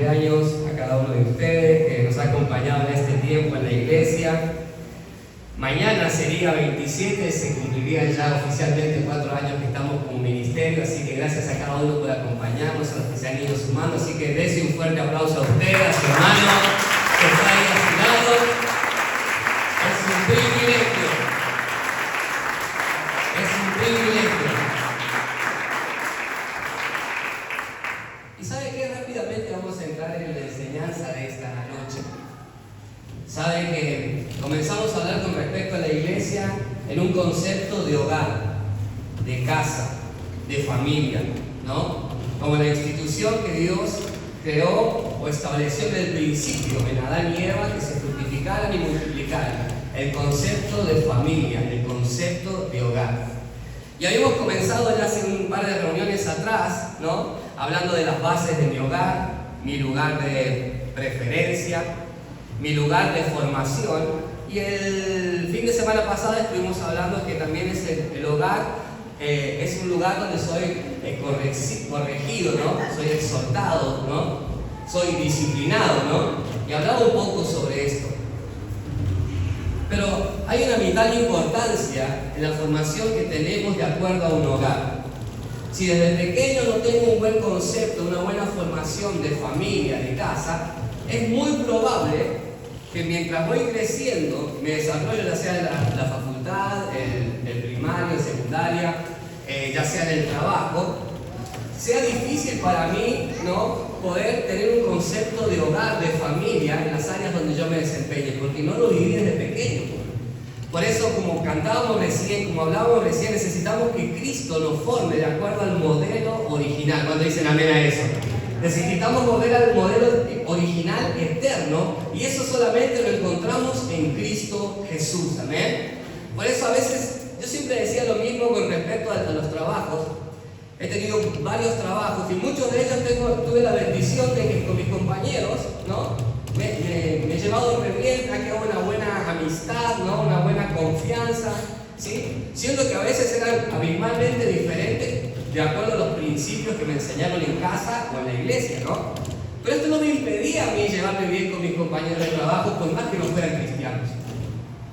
cumpleaños a cada uno de ustedes que nos ha acompañado en este tiempo en la iglesia. Mañana sería 27, se cumplirían ya oficialmente 4 años que estamos como ministerio, así que gracias a cada uno por acompañarnos, a los que se han ido sumando, así que dense un fuerte aplauso a usted, a su hermano que está ahí a su lado. Es un privilegio. Es un privilegio. ¿Y sabe qué? Rápidamente vamos a entrar en la enseñanza de esta noche. Sabe que comenzamos a hablar con respecto a la iglesia en un concepto de hogar, de casa, de familia, ¿no? Como la institución que Dios creó o estableció desde el principio en Adán y Eva, que se fructificaran y multiplicaran. El concepto de familia, el concepto de hogar. Y habíamos comenzado ya hace un par de reuniones atrás, ¿no? Hablando de las bases de mi hogar, mi lugar de preferencia, mi lugar de formación. Y el fin de semana pasada estuvimos hablando que también es el hogar, es un lugar donde soy corregido, ¿no? Soy exhortado, ¿no? Soy disciplinado, ¿no? Y hablaba un poco sobre esto. Pero hay una vital importancia en la formación que tenemos de acuerdo a un hogar. Si desde pequeño no tengo un buen concepto, una buena formación de familia, de casa, es muy probable que mientras voy creciendo, me desarrollo ya sea en la facultad, el primario, secundaria, ya sea en el trabajo, sea difícil para mí, ¿no?, poder tener un concepto de hogar, de familia, en las áreas donde yo me desempeñe, porque no lo viví desde pequeño. Por eso, como cantábamos recién, como hablábamos recién, necesitamos que Cristo nos forme de acuerdo al modelo original. ¿Cuánto dicen amén a eso? Necesitamos volver al modelo original eterno, y eso solamente lo encontramos en Cristo Jesús. Amén. Por eso a veces yo siempre decía lo mismo con respecto a los trabajos. He tenido varios trabajos y muchos de ellos tuve la bendición de que con mis compañeros, ¿no?, me he llevado re bien, ha quedado una buena amistad, ¿no?, una buena confianza, ¿sí? Siendo que a veces eran abismalmente diferentes de acuerdo a los principios que me enseñaron en casa o en la iglesia, ¿no? Pero esto no me impedía a mí llevarme bien con mis compañeros de trabajo, por más que no fueran cristianos.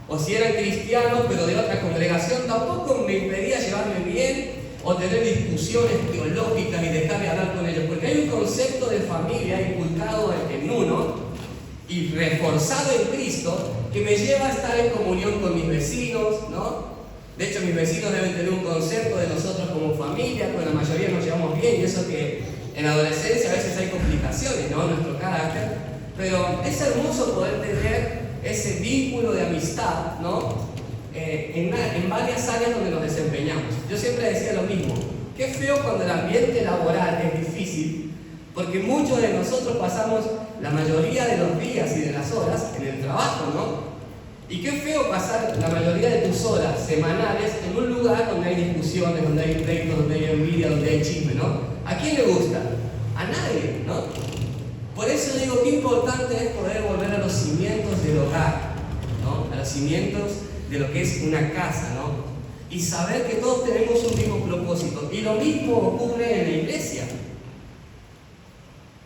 O si eran cristianos pero de otra congregación, tampoco me impedía llevarme bien o tener discusiones teológicas y dejar de hablar con ellos, porque hay un concepto de familia inculcado en uno y reforzado en Cristo que me lleva a estar en comunión con mis vecinos, ¿no? De hecho, mis vecinos deben tener un concepto de nosotros como familia, con la mayoría nos llevamos bien, y eso que en la adolescencia a veces hay complicaciones, ¿no?, en nuestro carácter, pero es hermoso poder tener ese vínculo de amistad, ¿no?, en varias áreas donde nos desempeñamos. Yo siempre decía lo mismo: qué feo cuando el ambiente laboral es difícil, porque muchos de nosotros pasamos la mayoría de los días y de las horas en el trabajo, ¿no? Y qué feo pasar la mayoría de tus horas semanales en un lugar donde hay discusiones, donde hay pleitos, donde hay envidia, donde hay chisme, ¿no? ¿A quién le gusta? A nadie, ¿no? Por eso digo, qué importante es poder volver a los cimientos del hogar, ¿no?, a los cimientos de lo que es una casa, ¿no? Y saber que todos tenemos un mismo propósito. Y lo mismo ocurre en la iglesia.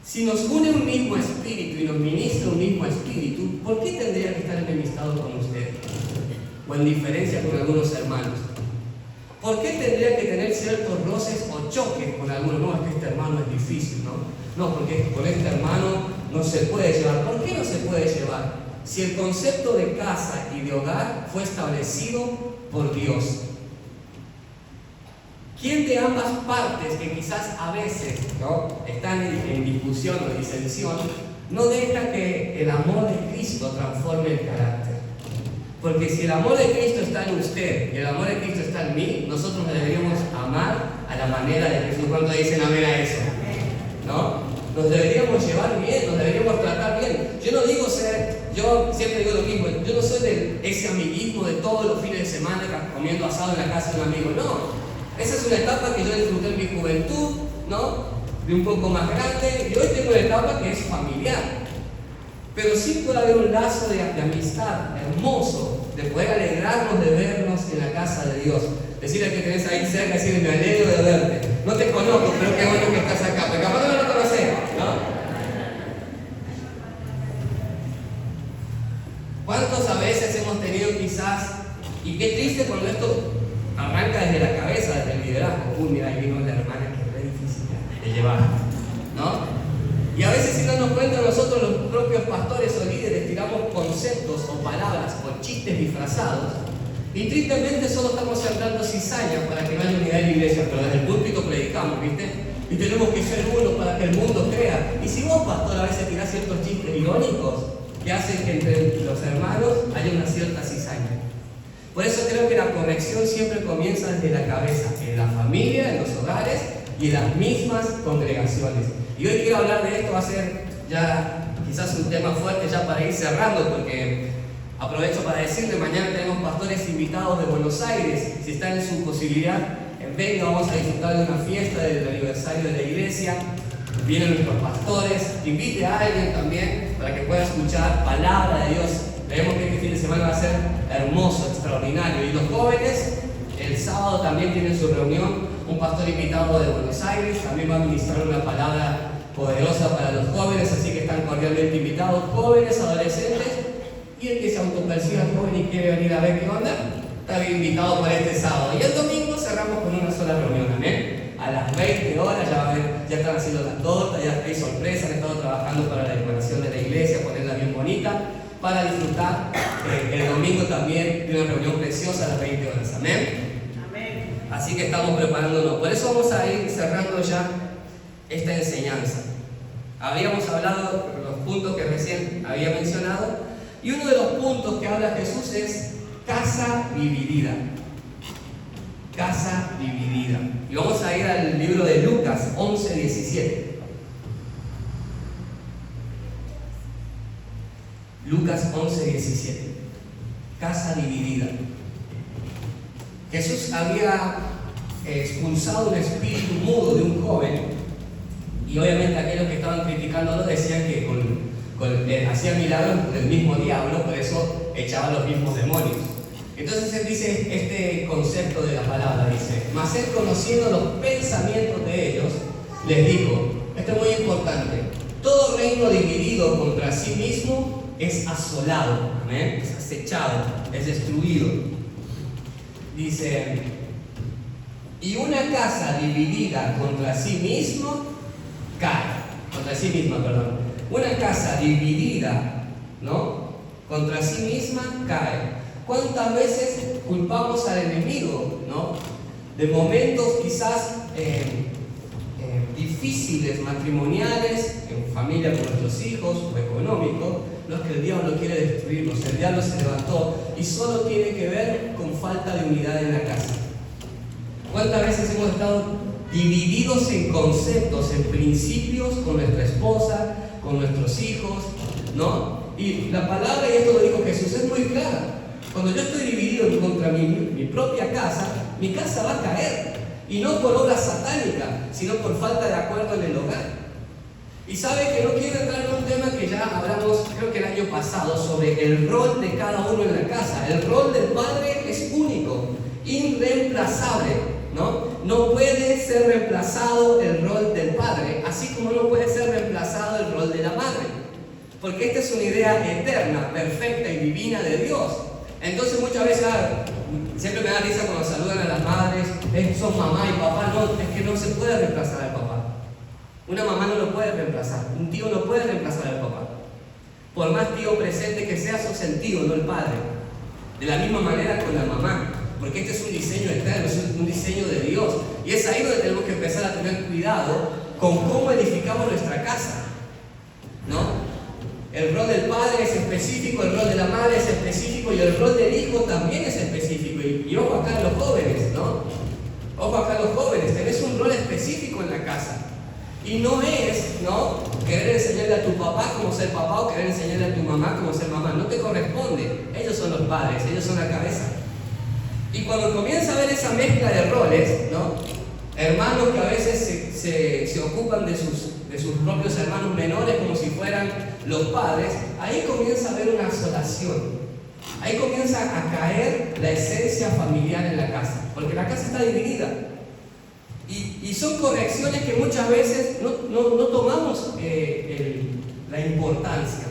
Si nos une un mismo espíritu y nos ministra un mismo espíritu, ¿por qué tendría que estar enemistado con usted? O en diferencia con algunos hermanos. ¿Por qué tendría que tener ciertos roces o choques con algunos? No, es que este hermano es difícil, ¿no? No, porque con este hermano no se puede llevar. ¿Por qué no se puede llevar? Si el concepto de casa y de hogar fue establecido por Dios. ¿Quién de ambas partes, que quizás a veces, ¿no?, están en discusión o disensión, no deja que el amor de Cristo transforme el carácter? Porque si el amor de Cristo está en usted y el amor de Cristo está en mí, nosotros deberíamos amar a la manera de Jesús. ¿Cuánto dicen amén a eso? ¿No? Nos deberíamos llevar bien, nos deberíamos tratar bien. Yo siempre digo lo mismo, yo no soy de ese amiguismo de todos los fines de semana comiendo asado en la casa de un amigo, no. Esa es una etapa que yo disfruté en mi juventud, ¿no?, de un poco más grande, y hoy tengo una etapa que es familiar. Pero sí puede haber un lazo de amistad hermoso, de poder alegrarnos de vernos en la casa de Dios. Decirle que tenés ahí cerca, decirle: me alegro de verte. No te conozco, pero qué bueno que estás acá, porque capaz no lo conocés, ¿no? ¿viste cuando esto arranca desde la cabeza, desde el liderazgo? Mira, ahí vino la hermana que es re difícil de llevar, ¿no? Y a veces, sin darnos cuenta, nosotros los propios pastores o líderes tiramos conceptos o palabras o chistes disfrazados y tristemente solo estamos sembrando cizaña para que no haya unidad en la iglesia, pero desde el púlpito predicamos, ¿viste? Y tenemos que ser uno para que el mundo crea. Y si vos, pastor, a veces tirás ciertos chistes irónicos que hacen que entre los hermanos haya una cierta cizaña. Por eso creo que la corrección siempre comienza desde la cabeza, en la familia, en los hogares y en las mismas congregaciones. Y hoy quiero hablar de esto, va a ser ya quizás un tema fuerte ya para ir cerrando, porque aprovecho para decirle, mañana tenemos pastores invitados de Buenos Aires. Si están en su posibilidad, venga, vamos a disfrutar de una fiesta del aniversario de la iglesia. Vienen nuestros pastores, invite a alguien también para que pueda escuchar palabra de Dios. Creemos que este fin de semana va a ser hermoso, extraordinario. Y los jóvenes, el sábado también tienen su reunión. Un pastor invitado de Buenos Aires también va a ministrar una palabra poderosa para los jóvenes, así que están cordialmente invitados, jóvenes, adolescentes, y el que se autoperciba joven y quiere venir a ver qué onda, está bien invitado para este sábado. Y el domingo cerramos con una sola reunión, amén. A las 20 horas ya están haciendo la torta, ya hay sorpresas, han estado trabajando para la decoración de la iglesia, ponerla bien bonita, para disfrutar el domingo también de una reunión preciosa a las 20 horas, amén. Así que estamos preparándonos. Por eso vamos a ir cerrando ya esta enseñanza. Habíamos hablado de los puntos que recién había mencionado, y uno de los puntos que habla Jesús es casa dividida. Casa dividida. Y vamos a ir al libro de Lucas 11:17. Lucas 11:17. Casa dividida. Jesús había expulsado un espíritu mudo de un joven, y obviamente aquellos que estaban criticándolo decían que hacía milagros del mismo diablo, por eso echaba los mismos demonios. Entonces él dice este concepto de la palabra, dice: mas él, conociendo los pensamientos de ellos, les dijo, esto es muy importante, todo reino dividido contra sí mismo es asolado, ¿amén? Es acechado, es destruido. Dice, y una casa dividida contra sí mismo cae. Contra sí misma, perdón. Una casa dividida, ¿no?, contra sí misma cae. ¿Cuántas veces culpamos al enemigo, ¿no?, de momentos quizás difíciles, matrimoniales, en familia con nuestros hijos o económicos, los que el diablo quiere destruirnos? El diablo se levantó y solo tiene que ver con falta de unidad en la casa. ¿Cuántas veces hemos estado divididos en conceptos, en principios con nuestra esposa, con nuestros hijos, ¿no? Y la palabra, y esto lo dijo Jesús, es muy clara. Cuando yo estoy dividido contra mi propia casa, mi casa va a caer. Y no por obra satánica, sino por falta de acuerdo en el hogar. Y sabe que no quiero entrar en un tema que ya hablamos, creo que el año pasado, sobre el rol de cada uno en la casa. El rol del padre es único, irreemplazable, ¿no? No puede ser reemplazado el rol del padre, así como no puede ser reemplazado el rol de la madre. Porque esta es una idea eterna, perfecta y divina de Dios. Entonces muchas veces, siempre me da risa cuando saludan a las madres, son mamá y papá. No, es que no se puede reemplazar al papá. Una mamá no lo puede reemplazar, un tío no puede reemplazar al papá. Por más tío presente que sea, sos el tío, no el padre. De la misma manera con la mamá, porque este es un diseño eterno, es un diseño de Dios. Y es ahí donde tenemos que empezar a tener cuidado con cómo edificamos nuestra casa, ¿no? El rol del padre es específico, el rol de la madre es específico y el rol del hijo también es específico. Y ojo acá a los jóvenes, ¿no? Ojo acá a los jóvenes, tenés un rol específico en la casa. Y no es, ¿no?, querer enseñarle a tu papá cómo ser papá o querer enseñarle a tu mamá cómo ser mamá. No te corresponde. Ellos son los padres, ellos son la cabeza. Y cuando comienza a ver esa mezcla de roles, ¿no?, hermanos que a veces se ocupan de sus propios hermanos menores como si fueran los padres, ahí comienza a haber una asolación. Ahí comienza a caer la esencia familiar en la casa, porque la casa está dividida. Y son correcciones que muchas veces no tomamos la importancia.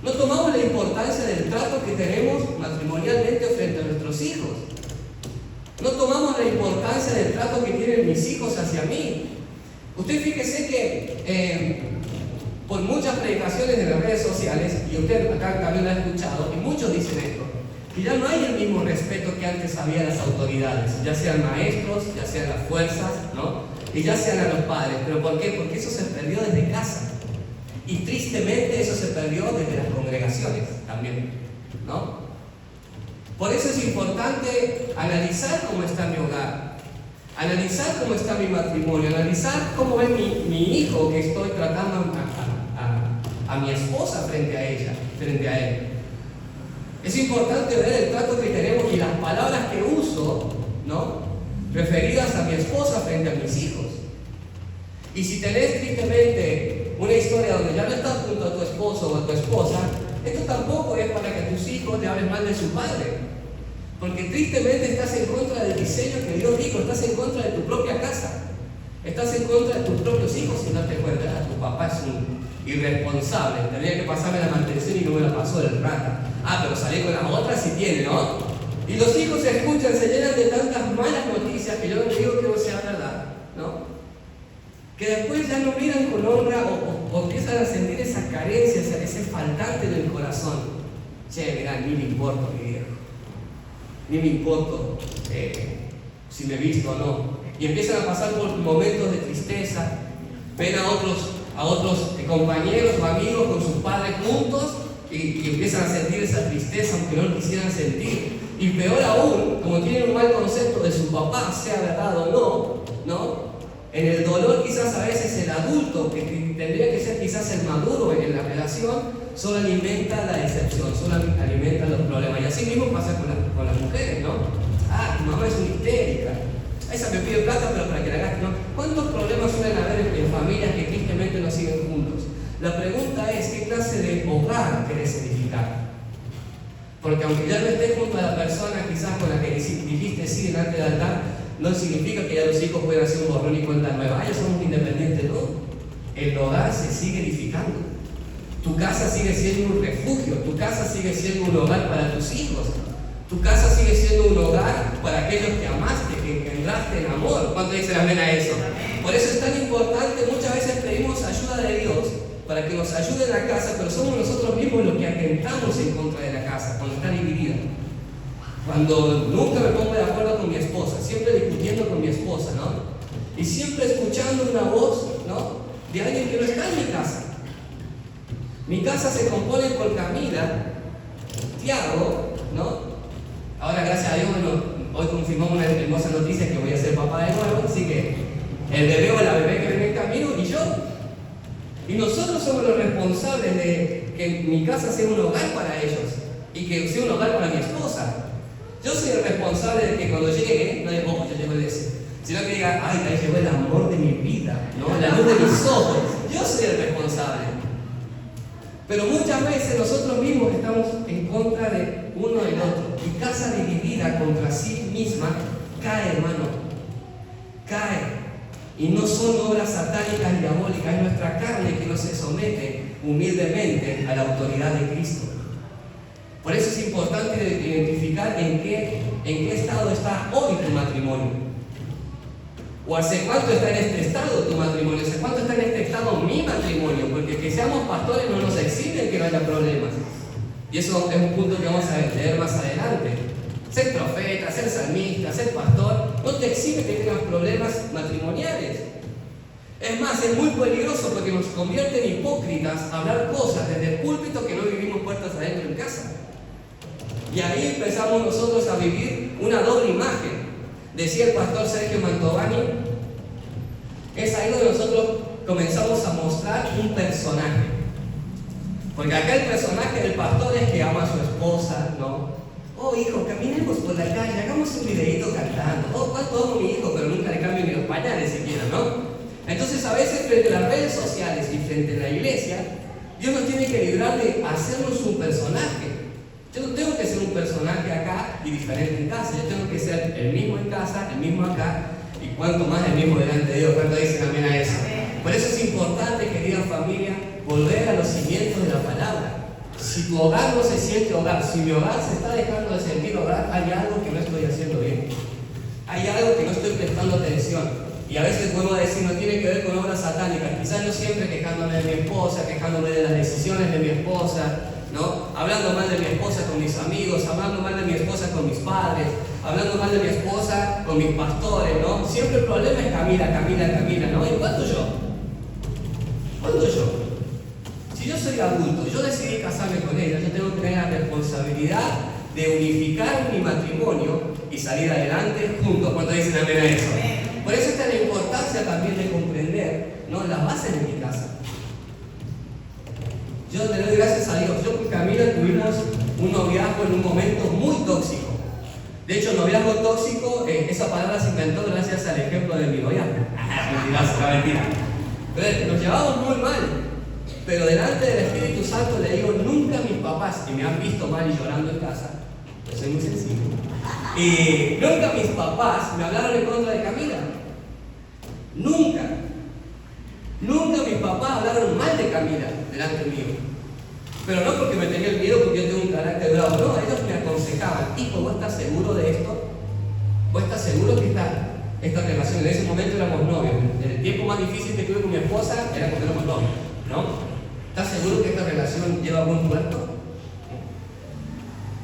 No tomamos la importancia del trato que tenemos matrimonialmente frente a nuestros hijos. No tomamos la importancia del trato que tienen mis hijos hacia mí. Usted fíjese que por muchas predicaciones en las redes sociales, y usted acá también lo ha escuchado, y muchos dicen esto, que ya no hay el mismo respeto que antes había a las autoridades, ya sean maestros, ya sean las fuerzas, ¿no? Y ya sean a los padres. ¿Pero por qué? Porque eso se perdió desde casa. Y tristemente eso se perdió desde las congregaciones también, ¿no? Por eso es importante analizar cómo está mi hogar, analizar cómo está mi matrimonio, analizar cómo ve mi hijo que estoy tratando a mi esposa frente a ella, frente a él. Es importante ver el trato que tenemos y las palabras que uso, ¿no?, referidas a mi esposa frente a mis hijos. Y si tenés tristemente una historia donde ya no estás junto a tu esposo o a tu esposa, esto tampoco es para que a tus hijos le hablen mal de su padre. Porque tristemente estás en contra del diseño que Dios dijo, estás en contra de tu propia casa, estás en contra de tus propios hijos si no te cuentas, tu papá es un irresponsable, tenía que pasarme la mantención y no me la pasó el rata. Ah, pero salí con las otras y tiene, ¿no? Y los hijos se escuchan, se llenan de tantas malas noticias que yo no digo que no sea verdad, ¿no? Que después ya no miran con honra o empiezan a sentir esa carencia, ese faltante en el corazón. Che, mirá, ni me importa mi viejo, ni me importa si me he visto o no. Y empiezan a pasar por momentos de tristeza, ven a otros compañeros o amigos con sus padres juntos y empiezan a sentir esa tristeza aunque no lo quisieran sentir. Y peor aún, como tienen un mal concepto de su papá, sea verdad o no, en el dolor quizás a veces el adulto, que tendría que ser quizás el maduro en la relación, solo alimenta la decepción, solo alimenta los problemas. Y así mismo pasa con las mujeres, ¿no? Ah, tu mamá es una histérica, esa me pide plata pero para que la gaste, ¿no? ¿Cuántos problemas suelen haber en familias que tristemente no siguen juntos? La pregunta es, ¿qué clase de hogar querés edificar? Porque aunque ya no estés junto a la persona quizás con la que dijiste sí delante del altar, no significa que ya los hijos puedan hacer un borrón y cuenta nueva. Ya somos independientes, no. El hogar se sigue edificando. Tu casa sigue siendo un refugio, tu casa sigue siendo un hogar para tus hijos. Tu casa sigue siendo un hogar para aquellos que amaste, que engendraste en amor. ¿Cuánto dicen amén a eso? Por eso es tan importante, muchas veces pedimos ayuda de Dios para que nos ayude en la casa, pero somos nosotros mismos los que atentamos en contra de la casa cuando está dividida. Cuando nunca me pongo de acuerdo con mi esposa, siempre discutiendo con mi esposa, ¿no? Y siempre escuchando una voz, ¿no?, de alguien que no está en mi casa. Mi casa se compone por Camila, Tiago, ¿no? Ahora, gracias a Dios, bueno, hoy confirmamos una hermosa noticia que voy a ser papá de nuevo, así que el bebé o la bebé que viene en camino y yo. Y nosotros somos los responsables de que mi casa sea un hogar para ellos y que sea un hogar para mi esposa. Yo soy el responsable de que cuando llegue, no diga, oh, yo llevo el ese, sino que diga, ay, ahí llegó el amor de mi vida, ¿no?, la luz de mis ojos. Yo soy el responsable. Pero muchas veces nosotros mismos estamos en contra de uno del otro. Y casa dividida contra sí misma cae, hermano. Cae. Y no son obras satánicas y diabólicas, es nuestra carne que no se somete humildemente a la autoridad de Cristo. Por eso es importante identificar en qué estado está hoy tu matrimonio. O hace cuánto está en este estado tu matrimonio, hace cuánto está en este estado mi matrimonio, porque que seamos pastores no nos exime que no haya problemas. Y eso es un punto que vamos a leer más adelante. Ser profeta, ser salmista, ser pastor, no te exime que tengas problemas matrimoniales. Es más, es muy peligroso porque nos convierte en hipócritas hablar cosas desde el púlpito que no vivimos puertas adentro en casa. Y ahí empezamos nosotros a vivir una doble imagen. Decía el pastor Sergio Mantovani, es ahí donde nosotros comenzamos a mostrar un personaje. Porque acá el personaje del pastor es que ama a su esposa, ¿no? Oh, hijo, caminemos por la calle, hagamos un videito cantando. Oh, cuánto amo a mi hijo, pero nunca le cambio ni los pañales siquiera, ¿no? Entonces, a veces, frente a las redes sociales y frente a la iglesia, Dios nos tiene que librar de hacernos un personaje. Yo no tengo que ser un personaje acá y diferente en casa. Yo tengo que ser el mismo en casa, el mismo acá, y cuanto más el mismo delante de Dios. ¿Cuánto dicen amén a eso? Por eso es importante, querida familia, volver a los cimientos de la palabra. Si tu hogar no se siente hogar, si mi hogar se está dejando de sentir hogar, hay algo que no estoy haciendo bien. Hay algo que no estoy prestando atención. Y a veces vuelvo a decir, no tiene que ver con obras satánicas. Quizás yo siempre quejándome de mi esposa, quejándome de las decisiones de mi esposa, ¿no? Hablando mal de mi esposa con mis amigos, hablando mal de mi esposa con mis padres, hablando mal de mi esposa con mis pastores, ¿no? Siempre el problema es Camila, ¿no? ¿Y cuándo yo? ¿Cuándo yo? Si yo soy adulto, yo decidí casarme con ella, yo tengo que tener la responsabilidad de unificar mi matrimonio y salir adelante juntos. ¿Cuántos dicen amén a eso? Por eso está la importancia también de comprender, ¿no?, las bases de mi casa. Yo le doy gracias a Dios. Yo con Camila tuvimos un noviazgo en un momento muy tóxico. De hecho, noviazgo tóxico, esa palabra se inventó gracias al ejemplo de mi noviazgo. Mentira. Pero nos llevamos muy mal. Pero delante del Espíritu Santo le digo, nunca mis papás, que me han visto mal y llorando en casa, yo soy muy sensible, y nunca mis papás me hablaron en contra de Camila. Nunca mis papás hablaron mal de Camila delante mío. Pero no porque me tenían miedo, porque yo tengo un carácter bravo. No, ellos me aconsejaban, hijo, ¿vos estás seguro de esto? ¿Vos estás seguro que esta relación? En ese momento éramos novios. El tiempo más difícil que tuve con mi esposa era cuando éramos novios, ¿no? ¿Estás seguro que esta relación lleva a buen puerto?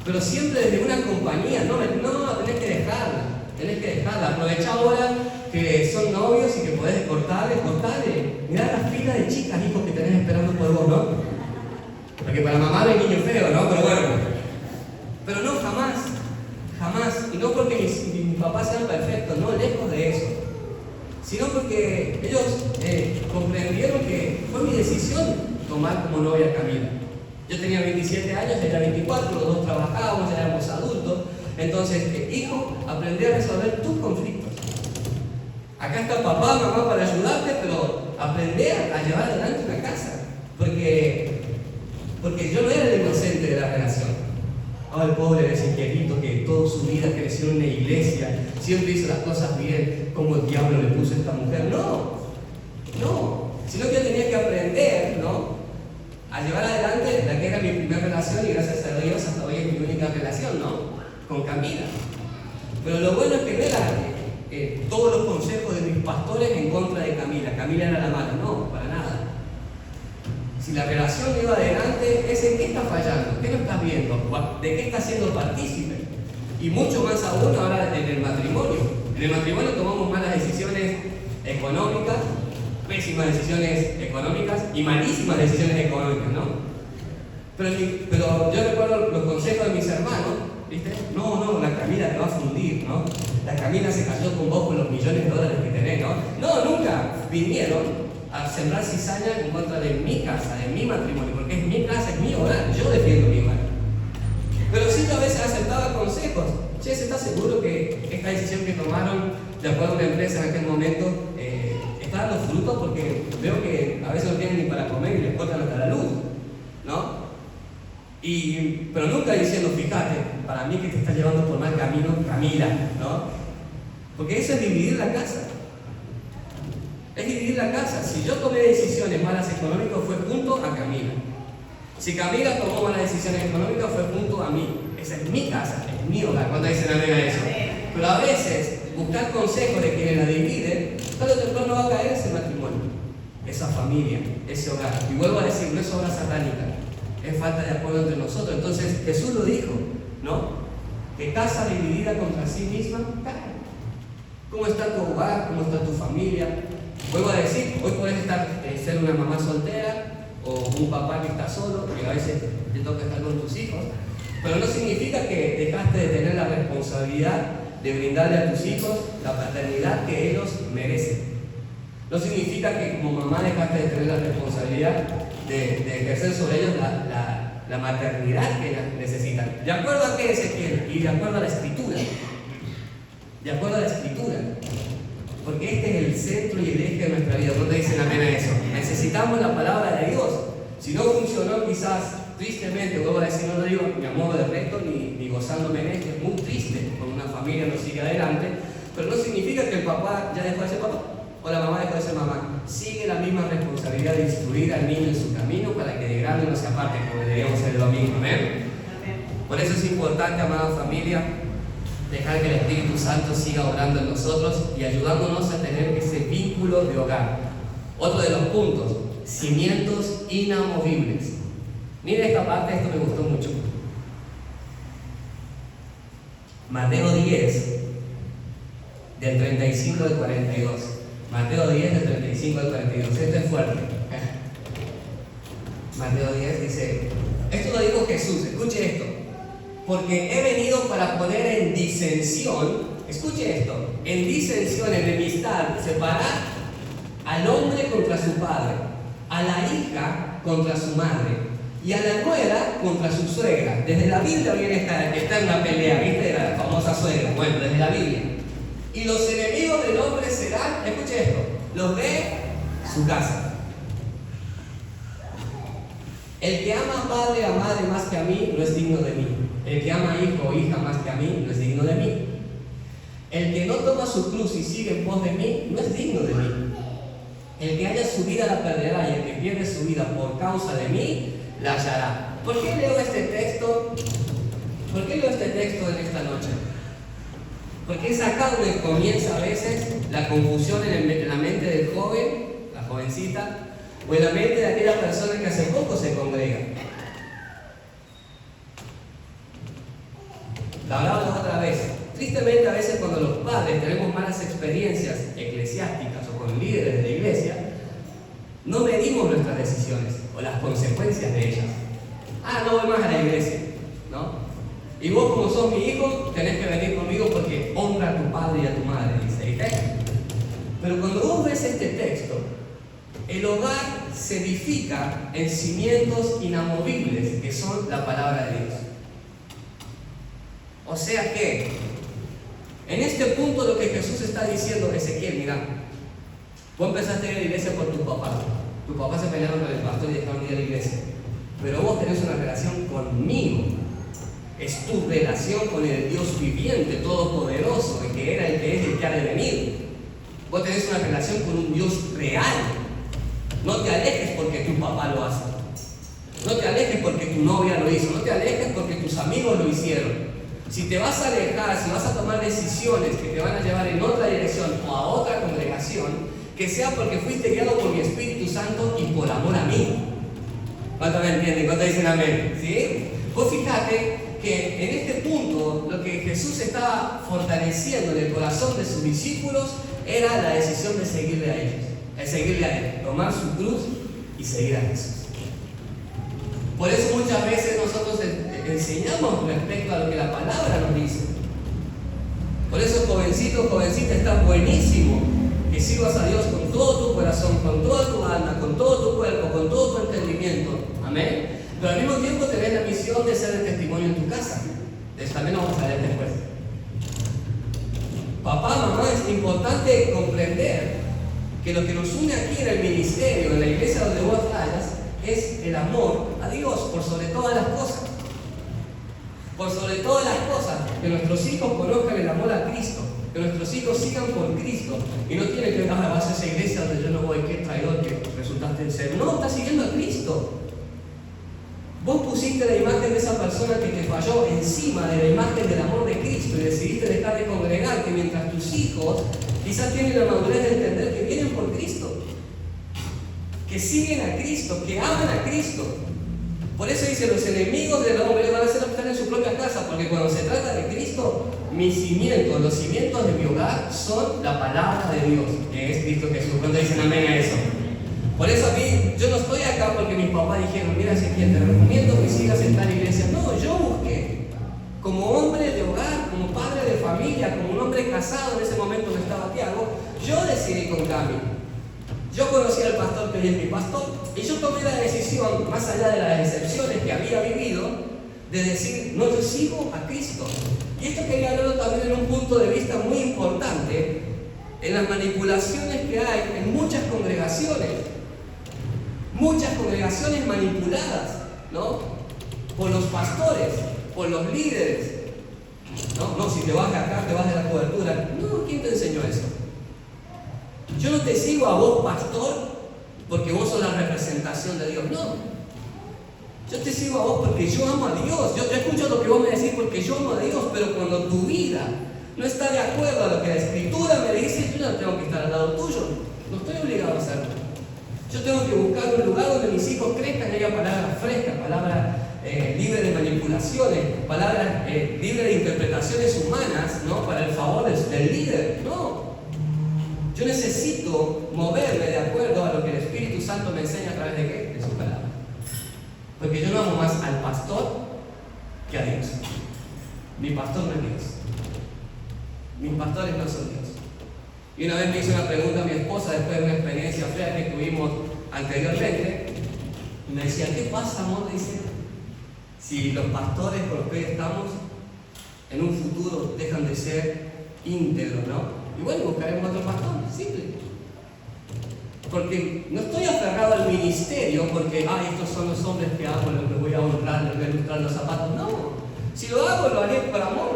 Pero siempre desde una compañía, no, tenés que dejarla. Aprovechá ahora que son novios y que podés cortarle. Mirá la fila de chicas, hijos, que tenés esperando por vos, ¿no? Porque para mamá no hay niño feo, ¿no? Pero bueno. Pero no, jamás. Y no porque mis papás sean perfectos, no, lejos de eso. Sino porque ellos comprendieron que fue mi decisión tomar como novia a Camila. Yo tenía 27 años, ella 24, los dos trabajábamos, ya éramos adultos. Entonces, hijo, aprendí a resolver tus conflictos. Acá está papá, mamá para ayudarte, pero aprendí a llevar adelante una casa. Porque yo no era el inocente de la relación. El pobre Ezequielito que toda su vida creció en una iglesia, siempre hizo las cosas bien, como el diablo le puso a esta mujer. No. Sino que yo tenía que aprender, ¿no?, a llevar adelante la que era mi primera relación, y gracias a Dios hasta hoy es mi única relación, ¿no?, con Camila. Pero lo bueno es que no era todos los consejos de mis pastores en contra de Camila. Camila era la mala, no, para nada. Si la relación iba adelante, es en qué está fallando, qué no estás viendo, de qué estás siendo partícipe. Y mucho más aún ahora en el matrimonio. En el matrimonio tomamos malas decisiones económicas, pésimas decisiones económicas y malísimas decisiones económicas, ¿no? Pero yo recuerdo los consejos de mis hermanos, ¿viste? No, la Camila te va a fundir, ¿no? La Camila se cayó con vos por los millones de dólares que tenés, ¿no? No, nunca vinieron a sembrar cizaña en contra de mi casa, de mi matrimonio, porque es mi casa, es mi hogar, yo defiendo mi hogar. Pero sí, yo a veces aceptaba consejos. Che, ¿estás seguro que esta decisión que tomaron de acuerdo a una empresa en aquel momento está dando frutos? Porque veo que a veces no tienen ni para comer y les cortan hasta la luz, ¿no? Pero nunca diciendo, fíjate, para mí que te estás llevando por mal camino, Camila, ¿no? Porque eso es dividir la casa. Es dividir la casa. Si yo tomé decisiones malas económicas, fue junto a Camila. Si Camila tomó malas decisiones económicas, fue junto a mí. Esa es mi casa, es mi hogar. ¿Cuánto dicen amén a eso? Pero a veces, buscar consejos de quienes la dividen, tarde o temprano va a caer ese matrimonio, esa familia, ese hogar. Y vuelvo a decir, no es obra satánica, es falta de acuerdo entre nosotros. Entonces Jesús lo dijo, ¿no? Que casa dividida contra sí misma cae. ¿Cómo está tu hogar? ¿Cómo está tu familia? Vuelvo a decir, hoy puedes ser una mamá soltera o un papá que está solo, porque a veces te toca estar con tus hijos, pero no significa que dejaste de tener la responsabilidad de brindarle a tus hijos la paternidad que ellos merecen. No significa que como mamá dejaste de tener la responsabilidad de ejercer sobre ellos la maternidad que ellos necesitan. ¿De acuerdo a qué, Ezequiel? Y de acuerdo a la Escritura. De acuerdo a la Escritura. Porque este es el centro y el eje de nuestra vida. ¿No te dicen amén a eso? Necesitamos la palabra de Dios. Si no funcionó, quizás tristemente, vuelvo a decir, no lo digo ni a modo de reto ni gozándome en esto, es muy triste cuando una familia no sigue adelante, pero no significa que el papá ya dejó de ser papá o la mamá dejó de ser mamá. sigue la misma responsabilidad de instruir al niño en su camino para que de grande no se aparte, como deberíamos ser el domingo. ¿Amén? Por eso es importante, amada familia, dejar que el Espíritu Santo siga obrando en nosotros y ayudándonos a tener ese vínculo de hogar. Otro de los puntos, cimientos inamovibles. Miren esta parte, esto me gustó mucho. Mateo 10, del 35 al 42. Mateo 10, del 35 al 42. Esto es fuerte. Mateo 10 dice, esto lo dijo Jesús, escuche esto. Porque he venido para poner en disensión, escuche esto, en disensión, enemistad, separar al hombre contra su padre, a la hija contra su madre y a la nuera contra su suegra. Desde la Biblia viene esta una pelea, ¿viste? De la famosa suegra. Bueno, desde la Biblia. Y los enemigos del hombre serán, escuche esto, los de su casa. El que ama padre o madre más que a mí no es digno de mí. El que ama hijo o hija más que a mí no es digno de mí. El que no toma su cruz y sigue en pos de mí no es digno de mí. El que haya su vida la perderá y el que pierde su vida por causa de mí la hallará. ¿Por qué leo este texto? ¿Por qué leo este texto en esta noche? Porque es acá donde comienza a veces la confusión en la mente del joven, la jovencita, o en la mente de aquella persona que hace poco se congrega. La hablábamos otra vez. Tristemente, a veces cuando los padres tenemos malas experiencias eclesiásticas o con líderes de la iglesia, no medimos nuestras decisiones o las consecuencias de ellas. No voy más a la iglesia, ¿no? Y vos, como sos mi hijo, tenés que venir conmigo porque honra a tu padre y a tu madre, dice el texto. Pero cuando vos ves este texto, el hogar se edifica en cimientos inamovibles, que son la palabra de Dios. O sea que, en este punto lo que Jesús está diciendo, Ezequiel, mira, vos empezaste a ir a la iglesia por tus papás. Tus papás se pelearon con el pastor y dejaron de ir a la iglesia. Pero vos tenés una relación conmigo. Es tu relación con el Dios viviente, todopoderoso, el que era, el que es y el que ha de venir. Vos tenés una relación con un Dios real. No te alejes porque tu papá lo hace. No te alejes porque tu novia lo hizo. No te alejes porque tus amigos lo hicieron. Si te vas a alejar, si vas a tomar decisiones que te van a llevar en otra dirección o a otra congregación, que sea porque fuiste guiado por mi Espíritu Santo y por amor a mí. ¿Cuántos me entienden? ¿Cuántos dicen amén? ¿Sí? Vos fíjate que en este punto lo que Jesús estaba fortaleciendo en el corazón de sus discípulos era la decisión de seguirle a ellos, de seguirle a Él, tomar su cruz y seguir a Jesús. Por eso muchas veces nosotros enseñamos respecto a lo que la palabra nos dice. Por eso, jovencito, jovencita, está buenísimo que sirvas a Dios con todo tu corazón, con toda tu alma, con todo tu cuerpo, con todo tu entendimiento. Amén. Pero al mismo tiempo tenés la misión de ser el testimonio en tu casa. De eso también vamos a ver después. Papá, mamá, es importante comprender que lo que nos une aquí en el ministerio, en la iglesia donde vos vayas, es el amor a Dios por sobre todas las cosas. Por sobre todas las cosas, que nuestros hijos conozcan el amor a Cristo, que nuestros hijos sigan por Cristo y no tienen que vas a esa iglesia donde yo no voy, qué traidor que resultaste ser. No, estás siguiendo a Cristo. Vos pusiste la imagen de esa persona que te falló encima de la imagen del amor de Cristo y decidiste dejar de congregarte mientras tus hijos quizás tienen la madurez de entender que vienen por Cristo, que siguen a Cristo, que aman a Cristo. Por eso dice, los enemigos del hombre van a ser los que están en su propia casa, porque cuando se trata de Cristo, mis cimientos, los cimientos de mi hogar son la palabra de Dios, que es Cristo Jesús. ¿Cuándo dicen amén a eso? Por eso a mí, yo no estoy acá porque mis papás dijeron, mira Ezequiel, te recomiendo que sigas en tal iglesia. No, yo busqué, como hombre de hogar, como padre de familia, como un hombre casado, en ese momento que estaba Tiago, yo decidí con Cami. Yo conocí al pastor que hoy es mi pastor y yo tomé la decisión, más allá de las excepciones que había vivido, de decir, no, yo sigo a Cristo. Y esto quería hablarlo también en un punto de vista muy importante, en las manipulaciones que hay en muchas congregaciones manipuladas, ¿no? Por los pastores, por los líderes. No, si te vas de acá, te vas de la cobertura. No, ¿quién te enseñó eso? Yo no te sigo a vos, pastor, porque vos sos la representación de Dios. No. Yo te sigo a vos porque yo amo a Dios. Yo escucho lo que vos me decís porque yo amo a Dios, pero cuando tu vida no está de acuerdo a lo que la Escritura me dice, yo no tengo que estar al lado tuyo. No estoy obligado a hacerlo. Yo tengo que buscar un lugar donde mis hijos crezcan y haya palabras frescas, palabras libres de manipulaciones, palabras libres de interpretaciones humanas, ¿no? Para el favor del líder. No. Yo necesito moverme de acuerdo a lo que el Espíritu Santo me enseña a través de ¿qué? De su palabra. Porque yo no amo más al pastor que a Dios. Mi pastor no es Dios. Mis pastores no son Dios. Y una vez me hizo una pregunta a mi esposa después de una experiencia fea que tuvimos anteriormente. Y me decía, ¿qué pasa, amor? Dice, si los pastores con los que hoy estamos en un futuro dejan de ser íntegros, ¿no? Y bueno, buscaremos otro pastor, simple. Porque no estoy aferrado al ministerio porque, estos son los hombres que amo, los que voy a honrar, los que voy a ilustrar los zapatos. No. Si lo hago, lo haré por amor,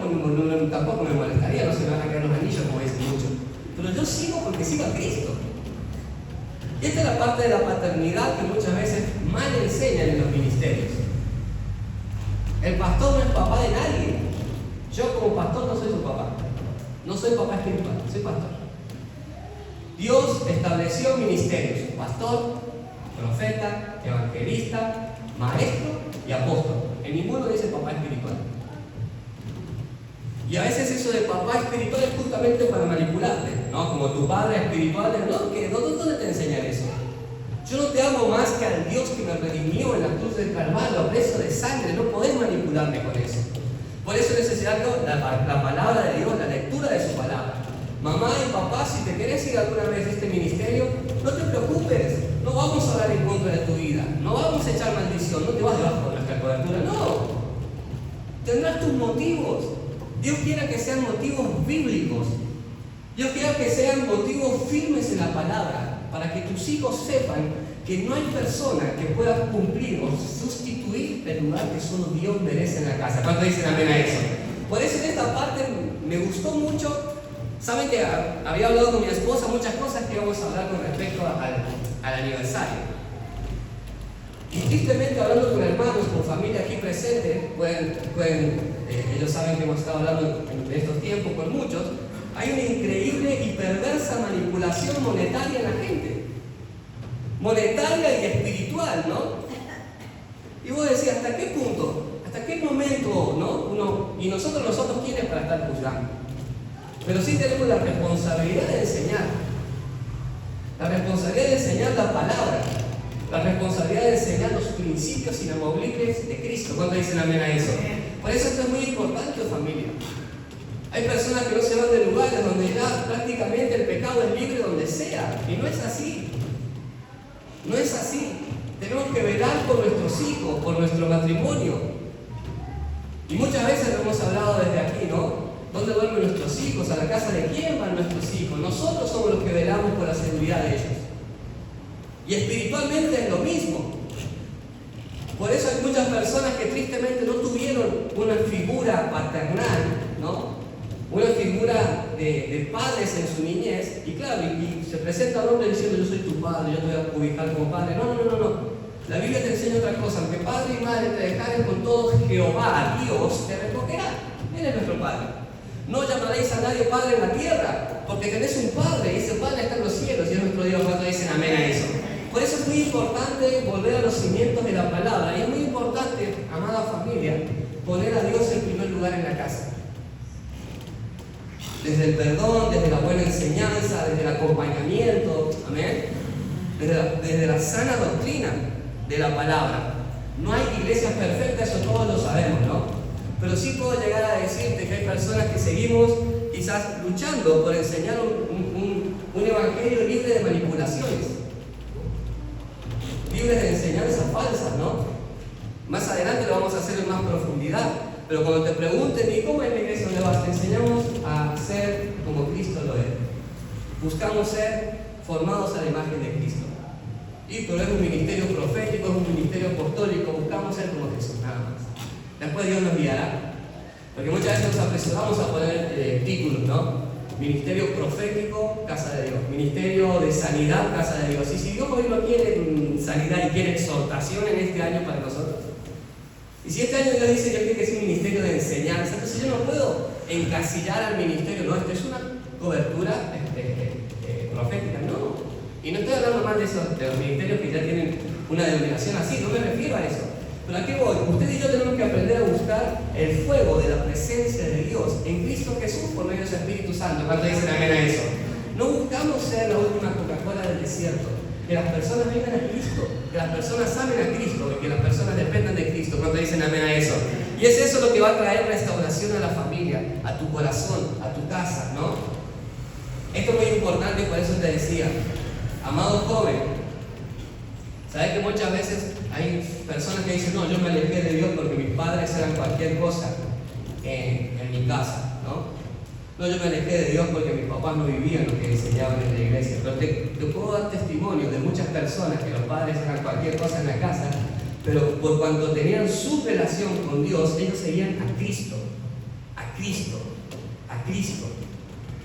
tampoco me molestaría, no se me van a caer los anillos como dicen muchos. Pero yo sigo porque sigo a Cristo. Y esta es la parte de la paternidad que muchas veces mal enseñan en los ministerios. El pastor no es papá de nadie. Yo como pastor no soy su papá. No soy papá espiritual, soy pastor. Dios estableció ministerios: pastor, profeta, evangelista, maestro y apóstol. En ninguno dice papá espiritual. Y a veces eso de papá espiritual es justamente para manipularte, ¿no? Como tu padre espiritual, ¿no? ¿Dónde te enseñan eso? Yo no te amo más que al Dios que me redimió en la cruz del Calvario, a precio de sangre. No podés manipularme con eso. Por eso necesito la palabra de Dios, la lectura de su palabra. Mamá y papá, si te querés ir alguna vez a este ministerio, no te preocupes. No vamos a hablar en contra de tu vida. No vamos a echar maldición. No te vas debajo de nuestra cobertura. No. Tendrás tus motivos. Dios quiera que sean motivos bíblicos. Dios quiera que sean motivos firmes en la palabra, para que tus hijos sepan que no hay persona que pueda cumplir o sustituir el lugar que solo Dios merece en la casa. ¿Cuántos dicen amén a eso? Por eso en esta parte me gustó mucho. Saben que había hablado con mi esposa muchas cosas que vamos a hablar con respecto al aniversario. Y tristemente, hablando con hermanos, con familia aquí presente, ellos saben que hemos estado hablando en estos tiempos con muchos, hay una increíble y perversa manipulación monetaria en la gente. Monetaria y espiritual, ¿no? Y vos decís, ¿hasta qué punto? ¿Hasta qué momento, no? Y nosotros ¿quiénes para estar juzgando? Pero sí tenemos la responsabilidad de enseñar. La responsabilidad de enseñar la palabra. La responsabilidad de enseñar los principios inamovibles de Cristo. ¿Cuántos dicen amén a eso? Por eso esto es muy importante, familia. Hay personas que no se van de lugares donde ya prácticamente el pecado es libre donde sea. Y no es así. No es así. Tenemos que velar por nuestros hijos, por nuestro matrimonio. Y muchas veces lo hemos hablado desde aquí, ¿no? ¿Dónde duermen nuestros hijos? ¿A la casa de quién van nuestros hijos? Nosotros somos los que velamos por la seguridad de ellos. Y espiritualmente es lo mismo. Por eso hay muchas personas que tristemente no tuvieron una figura paternal, ¿no? Una figura de padres en su niñez. Y claro, y se presenta un hombre diciendo: yo soy tu padre, yo te voy a ubicar como padre. No. La Biblia te enseña otra cosa. Aunque padre y madre te dejaren, con todo Jehová, Dios, te recogerá. Él es nuestro padre. No llamaréis a nadie padre en la tierra, porque tenés un padre, y ese padre está en los cielos, y es nuestro Dios. Cuando dicen amén a eso. Por eso es muy importante volver a los cimientos de la palabra. Y es muy importante, amada familia, poner a Dios en primer lugar en la casa. Desde el perdón, desde la buena enseñanza, desde el acompañamiento, amén. Desde la sana doctrina de la palabra. No hay iglesias perfectas, eso todos lo sabemos, ¿no? Pero sí puedo llegar a decirte que hay personas que seguimos quizás luchando por enseñar un evangelio libre de manipulaciones, libre de enseñanzas falsas, ¿no? Más adelante lo vamos a hacer en más profundidad, pero cuando te pregunten, ¿y cómo es la iglesia donde vas? Te enseñamos a ser como Cristo lo es. Buscamos ser formados a la imagen de Cristo. Pero es un ministerio profético, es un ministerio apostólico, buscamos ser como Jesús, nada más. Después Dios nos guiará. Porque muchas veces nos apresuramos a poner títulos, ¿no? ministerio profético, casa de Dios. Ministerio de sanidad, casa de Dios. Y si Dios hoy no quiere sanidad y quiere exhortación en este año para nosotros, y si este año Dios dice yo quiero que sea un ministerio de enseñanza, entonces yo no puedo encasillar al ministerio, no, esto es una cobertura profética, no. Y no estoy hablando más de los ministerios que ya tienen una denominación así, no me refiero a eso. Pero ¿a qué voy? Usted y yo tenemos que aprender a buscar el fuego de la presencia de Dios en Cristo Jesús por medio de su Espíritu Santo. ¿Cuánto dicen amén a eso? No buscamos ser la última Coca-Cola del desierto. Que las personas vengan a Cristo, que las personas amen a Cristo y que las personas dependan de Cristo. ¿Cuánto dicen amén a eso? Y es eso lo que va a traer restauración a la familia, a tu corazón, a tu casa, ¿no? Esto es muy importante y por eso te decía, amado joven, ¿sabes que muchas veces hay personas que dicen, no, yo me alejé de Dios porque mis padres eran cualquier cosa en mi casa, ¿no? No, yo me alejé de Dios porque mis papás no vivían lo que enseñaban en la iglesia. Pero te puedo dar testimonio de muchas personas que los padres eran cualquier cosa en la casa, pero por cuanto tenían su relación con Dios, ellos seguían a Cristo, a Cristo, a Cristo,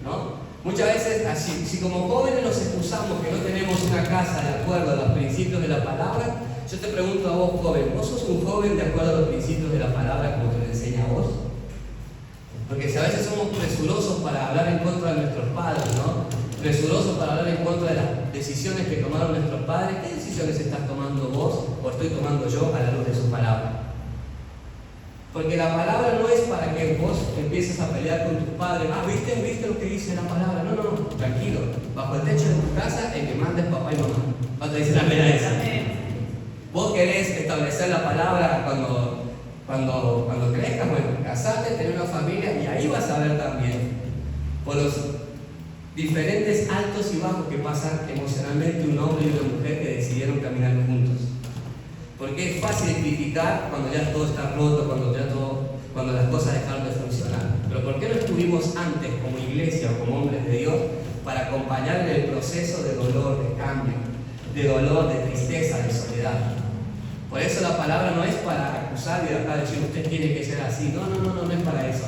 ¿no? Muchas veces, así, si como jóvenes nos excusamos que no tenemos una casa de acuerdo a los principios de la palabra, yo te pregunto a vos, joven, ¿vos sos un joven de acuerdo a los principios de la palabra como te lo enseña a vos? Porque si a veces somos presurosos para hablar en contra de nuestros padres, ¿no? Presurosos para hablar en contra de las decisiones que tomaron nuestros padres, ¿qué decisiones estás tomando vos o estoy tomando yo a la luz de su palabra? Porque la palabra no es para que vos empieces a pelear con tus padres. Ah, ¿viste lo que dice la palabra? No, tranquilo. Bajo el techo de tu casa, el que manda es papá y mamá. ¿Cuánto dice la pena esa? Vos querés establecer la palabra cuando crezcas, bueno, casarte, tener una familia, y ahí vas a ver también por los diferentes altos y bajos que pasan emocionalmente un hombre y una mujer que decidieron caminar juntos. Porque es fácil criticar cuando ya todo está roto, cuando las cosas dejaron de funcionar. Pero ¿por qué no estuvimos antes como iglesia o como hombres de Dios para acompañar en el proceso de dolor, de cambio, de dolor, de tristeza, de soledad? Por eso la palabra no es para acusar y dejar de decir usted tiene que ser así. No es para eso.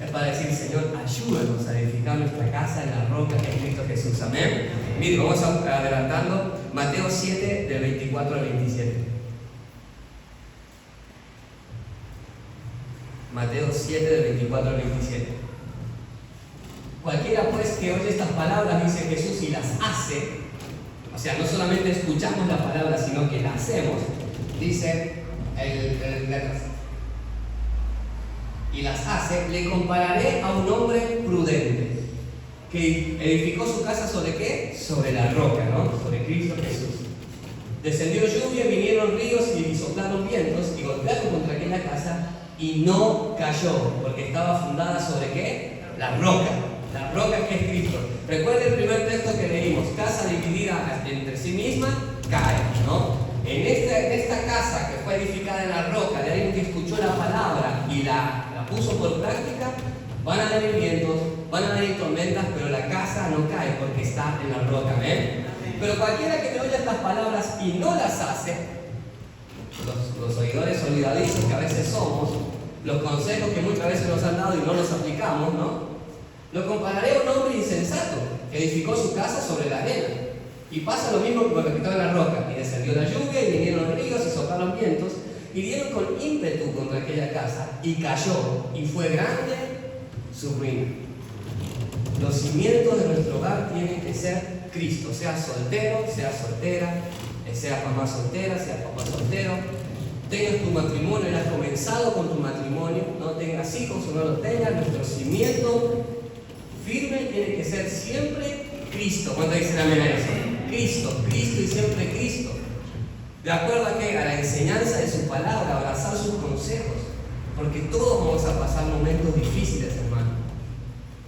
Es para decir, Señor, ayúdanos a edificar nuestra casa en la roca que es Cristo Jesús. Amén. Mire, vamos adelantando. Mateo 7, del 24 al 27. Mateo 7, del 24 al 27. Cualquiera pues que oye estas palabras, dice Jesús, y las hace, o sea, no solamente escuchamos la palabra, sino que la hacemos, dice el letras, y las hace, le compararé a un hombre prudente que edificó su casa ¿sobre qué? Sobre la roca, ¿no? Sobre Cristo Jesús. Descendió lluvia, vinieron ríos y soplaron vientos y golpearon contra aquella casa y no cayó, porque estaba fundada ¿sobre qué? La roca que es Cristo. Recuerden el primer texto que leímos, casa dividida entre sí misma, cae, ¿no? En esta casa que fue edificada en la roca, de alguien que escuchó la palabra y la puso por práctica, van a venir vientos, van a venir tormentas, pero la casa no cae porque está en la roca, ¿ven? Pero cualquiera que me oye estas palabras y no las hace, los oidores olvidadizos que a veces somos, los consejos que muchas veces nos han dado y no los aplicamos, ¿no? Lo compararé a un hombre insensato que edificó su casa sobre la arena. Y pasa lo mismo con lo que estaba en la roca. Y descendió la lluvia, y vinieron los ríos, y soplaron vientos, y dieron con ímpetu contra aquella casa, y cayó, y fue grande su ruina. Los cimientos de nuestro hogar tienen que ser Cristo, seas soltero, seas soltera, seas mamá soltera, seas papá soltero, tengas tu matrimonio, hayas comenzado con tu matrimonio, no tengas hijos o no los tengas, nuestro cimiento firme tiene que ser siempre Cristo. ¿Cuánto dicen amén a eso? Cristo y siempre Cristo. ¿De acuerdo a qué? A la enseñanza de su palabra, abrazar sus consejos, porque todos vamos a pasar momentos difíciles, hermano.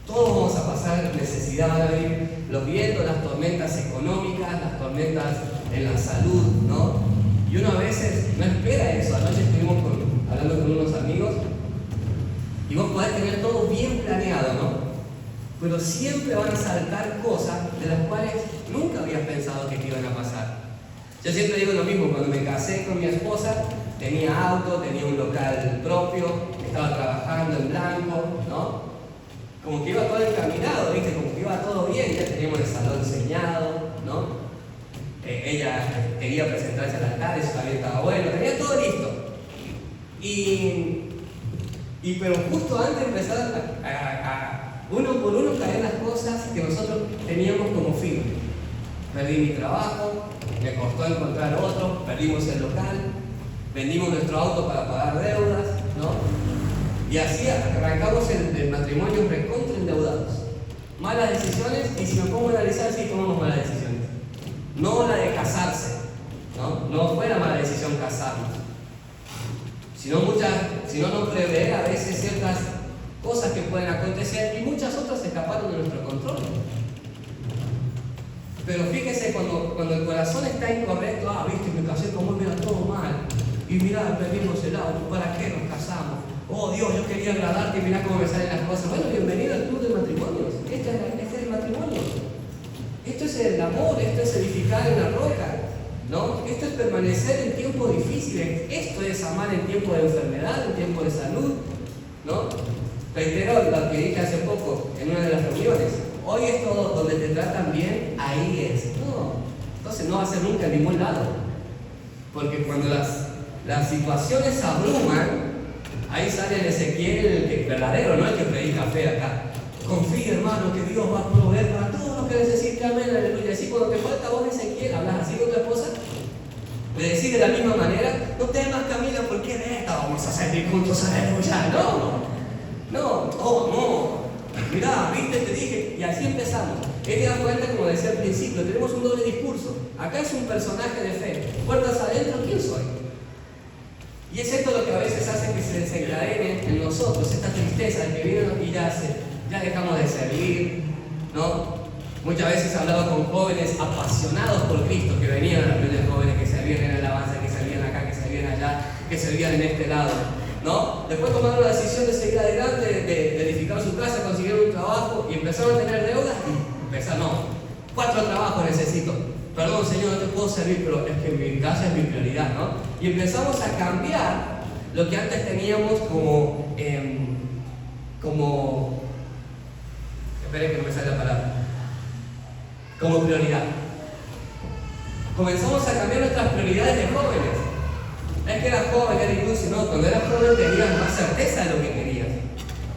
Todos vamos a pasar necesidad, van a venir los vientos, las tormentas económicas, las tormentas en la salud, ¿no? Y uno a veces no espera eso. Anoche estuvimos hablando con unos amigos y vos podés tener todo bien planeado, ¿no? Pero siempre van a saltar cosas de las cuales nunca habías pensado que te iban a pasar. Yo siempre digo lo mismo, cuando me casé con mi esposa, tenía auto, tenía un local propio, estaba trabajando en blanco, ¿no? como que iba todo encaminado, ¿viste? Como que iba todo bien, ya teníamos el salón enseñado, ¿no? Ella quería presentarse al altar, eso también estaba bueno, tenía todo listo. Pero justo antes de empezar a uno por uno caer las cosas que nosotros teníamos como fin. Perdí mi trabajo, me costó encontrar otro, perdimos el local, vendimos nuestro auto para pagar deudas, ¿no? Y así arrancamos el matrimonio recontra endeudados. Malas decisiones, y si me pongo a analizar, sí tomamos malas decisiones. No la de casarse, no fue la mala decisión casarnos, sino no prever a veces ciertas cosas que pueden acontecer y muchas otras escaparon de nuestro control. Pero fíjese, cuando el corazón está incorrecto, viste, me casé como mira todo mal, y mira, perdimos el auto, ¿para qué nos casamos? Oh Dios, yo quería agradarte y mira cómo me salen las cosas. Bueno, bienvenido al club de matrimonios. Este es el matrimonio. Esto es el amor, esto es edificar en la roca, ¿no? Esto es permanecer en tiempos difíciles, esto es amar en tiempo de enfermedad, en tiempo de salud, ¿no? Reitero lo que dije hace poco en una de las reuniones. Hoy es todo donde te tratan bien, ahí es. No, entonces no va a ser nunca en ningún lado. Porque cuando las situaciones abruman, ahí sale el Ezequiel, el verdadero, no el que predica fe acá. Confía, hermano, que Dios va a proveer para todo lo que necesite, amén, aleluya. Así cuando te falta vos, Ezequiel, hablas así con tu esposa, le decís de la misma manera, no temas, Camila, porque de esta vamos a servir juntos, aleluya. No. Mirá, viste, te dije, y así empezamos. Te das cuenta, como decía al principio, tenemos un doble discurso. Acá es un personaje de fe. Puertas adentro, ¿quién soy? Y es esto lo que a veces hace que se desencadene en nosotros, esta tristeza de que viene y ya dejamos de servir, ¿no? Muchas veces he hablado con jóvenes apasionados por Cristo que venían a las reuniones de jóvenes, que servían en alabanza, que servían acá, que servían allá, que servían en este lado, ¿no? Después tomaron la decisión de seguir adelante, de edificar su casa, consiguieron un trabajo y empezaron a tener deudas y empezaron, 4 trabajos necesito. Perdón, Señor, no te puedo servir, pero es que mi casa es mi prioridad, ¿no? Y empezamos a cambiar lo que antes teníamos esperen que no me sale la palabra, como prioridad. Comenzamos a cambiar nuestras prioridades de jóvenes. Es que eras joven, era incluso, no, cuando eras joven tenías más certeza de lo que querías.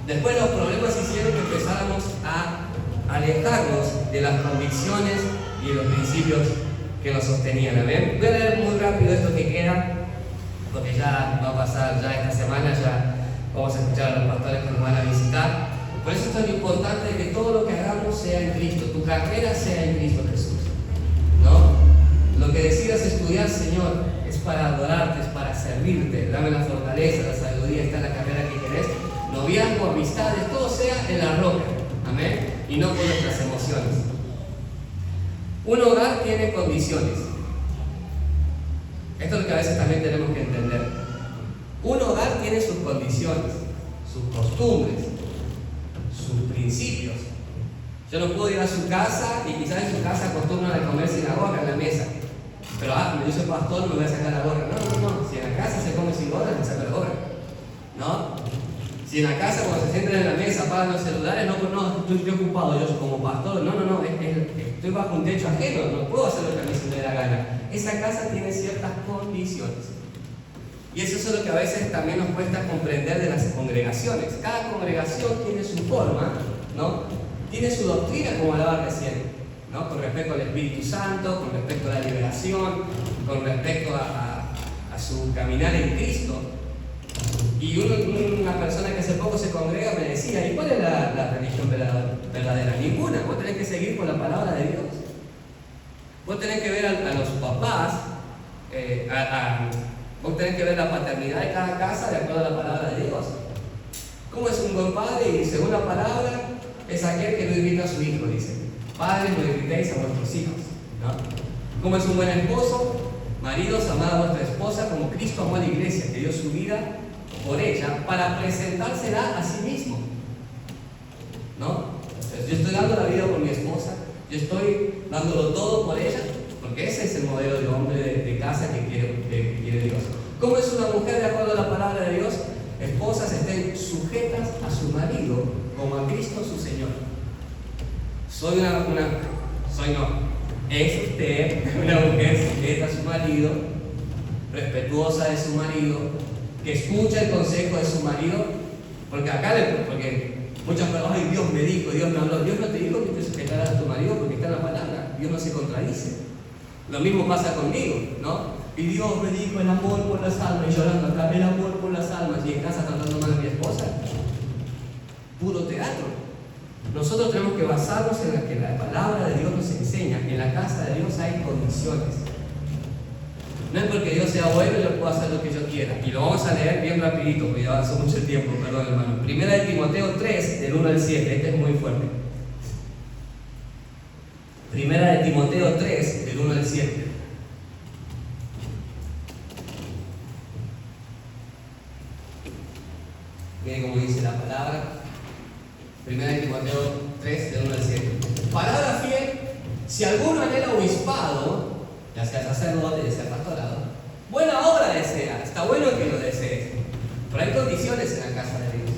Después los problemas hicieron que empezáramos a alejarnos de las convicciones y de los principios que nos sostenían. ¿Amén? Voy a leer muy rápido esto que queda, porque ya va a pasar, ya esta semana ya vamos a escuchar a los pastores que nos van a visitar. Por eso es tan importante que todo lo que hagamos sea en Cristo, tu carrera sea en Cristo Jesús, ¿no? Lo que decidas estudiar, Señor, es para adorarte, es para servirte. Dame la fortaleza, la sabiduría, está en la carrera que querés. Noviazgo, amistades, todo sea en la roca, amén, y no por nuestras emociones. Un hogar tiene condiciones. Esto es lo que a veces también tenemos que entender. Un hogar tiene sus condiciones, sus costumbres, sus principios. Yo no puedo ir a su casa y quizás en su casa acostumbran a comer sin la gorra en la mesa. Pero yo soy pastor, me voy a sacar la gorra. No. Si en la casa se come sin gorra, me saco la gorra, ¿no? Si en la casa cuando se sientan en la mesa apagan los celulares, no, estoy ocupado yo como pastor. No, estoy bajo un techo ajeno, no puedo hacer lo que a mí se me dé la gana. Esa casa tiene ciertas condiciones. Y eso es lo que a veces también nos cuesta comprender de las congregaciones. Cada congregación tiene su forma, ¿no? Tiene su doctrina, como hablaba recién, ¿no? Con respecto al Espíritu Santo, con respecto a la liberación, con respecto a su caminar en Cristo. Y una persona que hace poco se congrega me decía, ¿y cuál es la religión verdadera? Ninguna. Vos tenés que seguir con la palabra de Dios. Vos tenés que ver a los papás, vos tenés que ver la paternidad de cada casa de acuerdo a la palabra de Dios. ¿Cómo es un buen padre? Y según la palabra, es aquel que no irrita a su hijo, dice. Padres, no irritéis a vuestros hijos, ¿no? ¿Cómo es un buen esposo? Maridos, amad a vuestra esposa como Cristo amó a la iglesia, que dio su vida por ella para presentársela a sí mismo, ¿no? Entonces, yo estoy dando la vida por mi esposa, yo estoy dándolo todo por ella, porque ese es el modelo de hombre de casa que quiere Dios. ¿Cómo es una mujer de acuerdo a la palabra de Dios? Esposas estén sujetas a su marido como a Cristo su Señor. Es usted una mujer sujeta a su marido, respetuosa de su marido, que escucha el consejo de su marido, porque muchas personas, ay, Dios me dijo, Dios me habló. Dios no te dijo que te sujetaras a tu marido porque está en la palabra. Dios no se contradice. Lo mismo pasa conmigo, ¿no? Y Dios me dijo el amor por las almas, y llorando acá, el amor por las almas, y en casa tratando mal a mi esposa. Puro teatro. Nosotros tenemos que basarnos en la que la palabra de Dios nos enseña. En la casa de Dios hay condiciones. No es porque Dios sea bueno yo puedo hacer lo que yo quiera. Y lo vamos a leer bien rapidito, porque ya hace mucho tiempo, perdón hermano. Primera de Timoteo 3, del 1 al 7. Este es muy fuerte. Primera de Timoteo 3, del 1 al 7. Miren cómo dice la palabra. Primera de Timoteo 3, del 1 al 7. Palabra fiel: si alguno anhela obispado, ya sea sacerdote, ya sea pastorado, buena obra desea. Está bueno que lo desees, pero hay condiciones en la casa de Dios.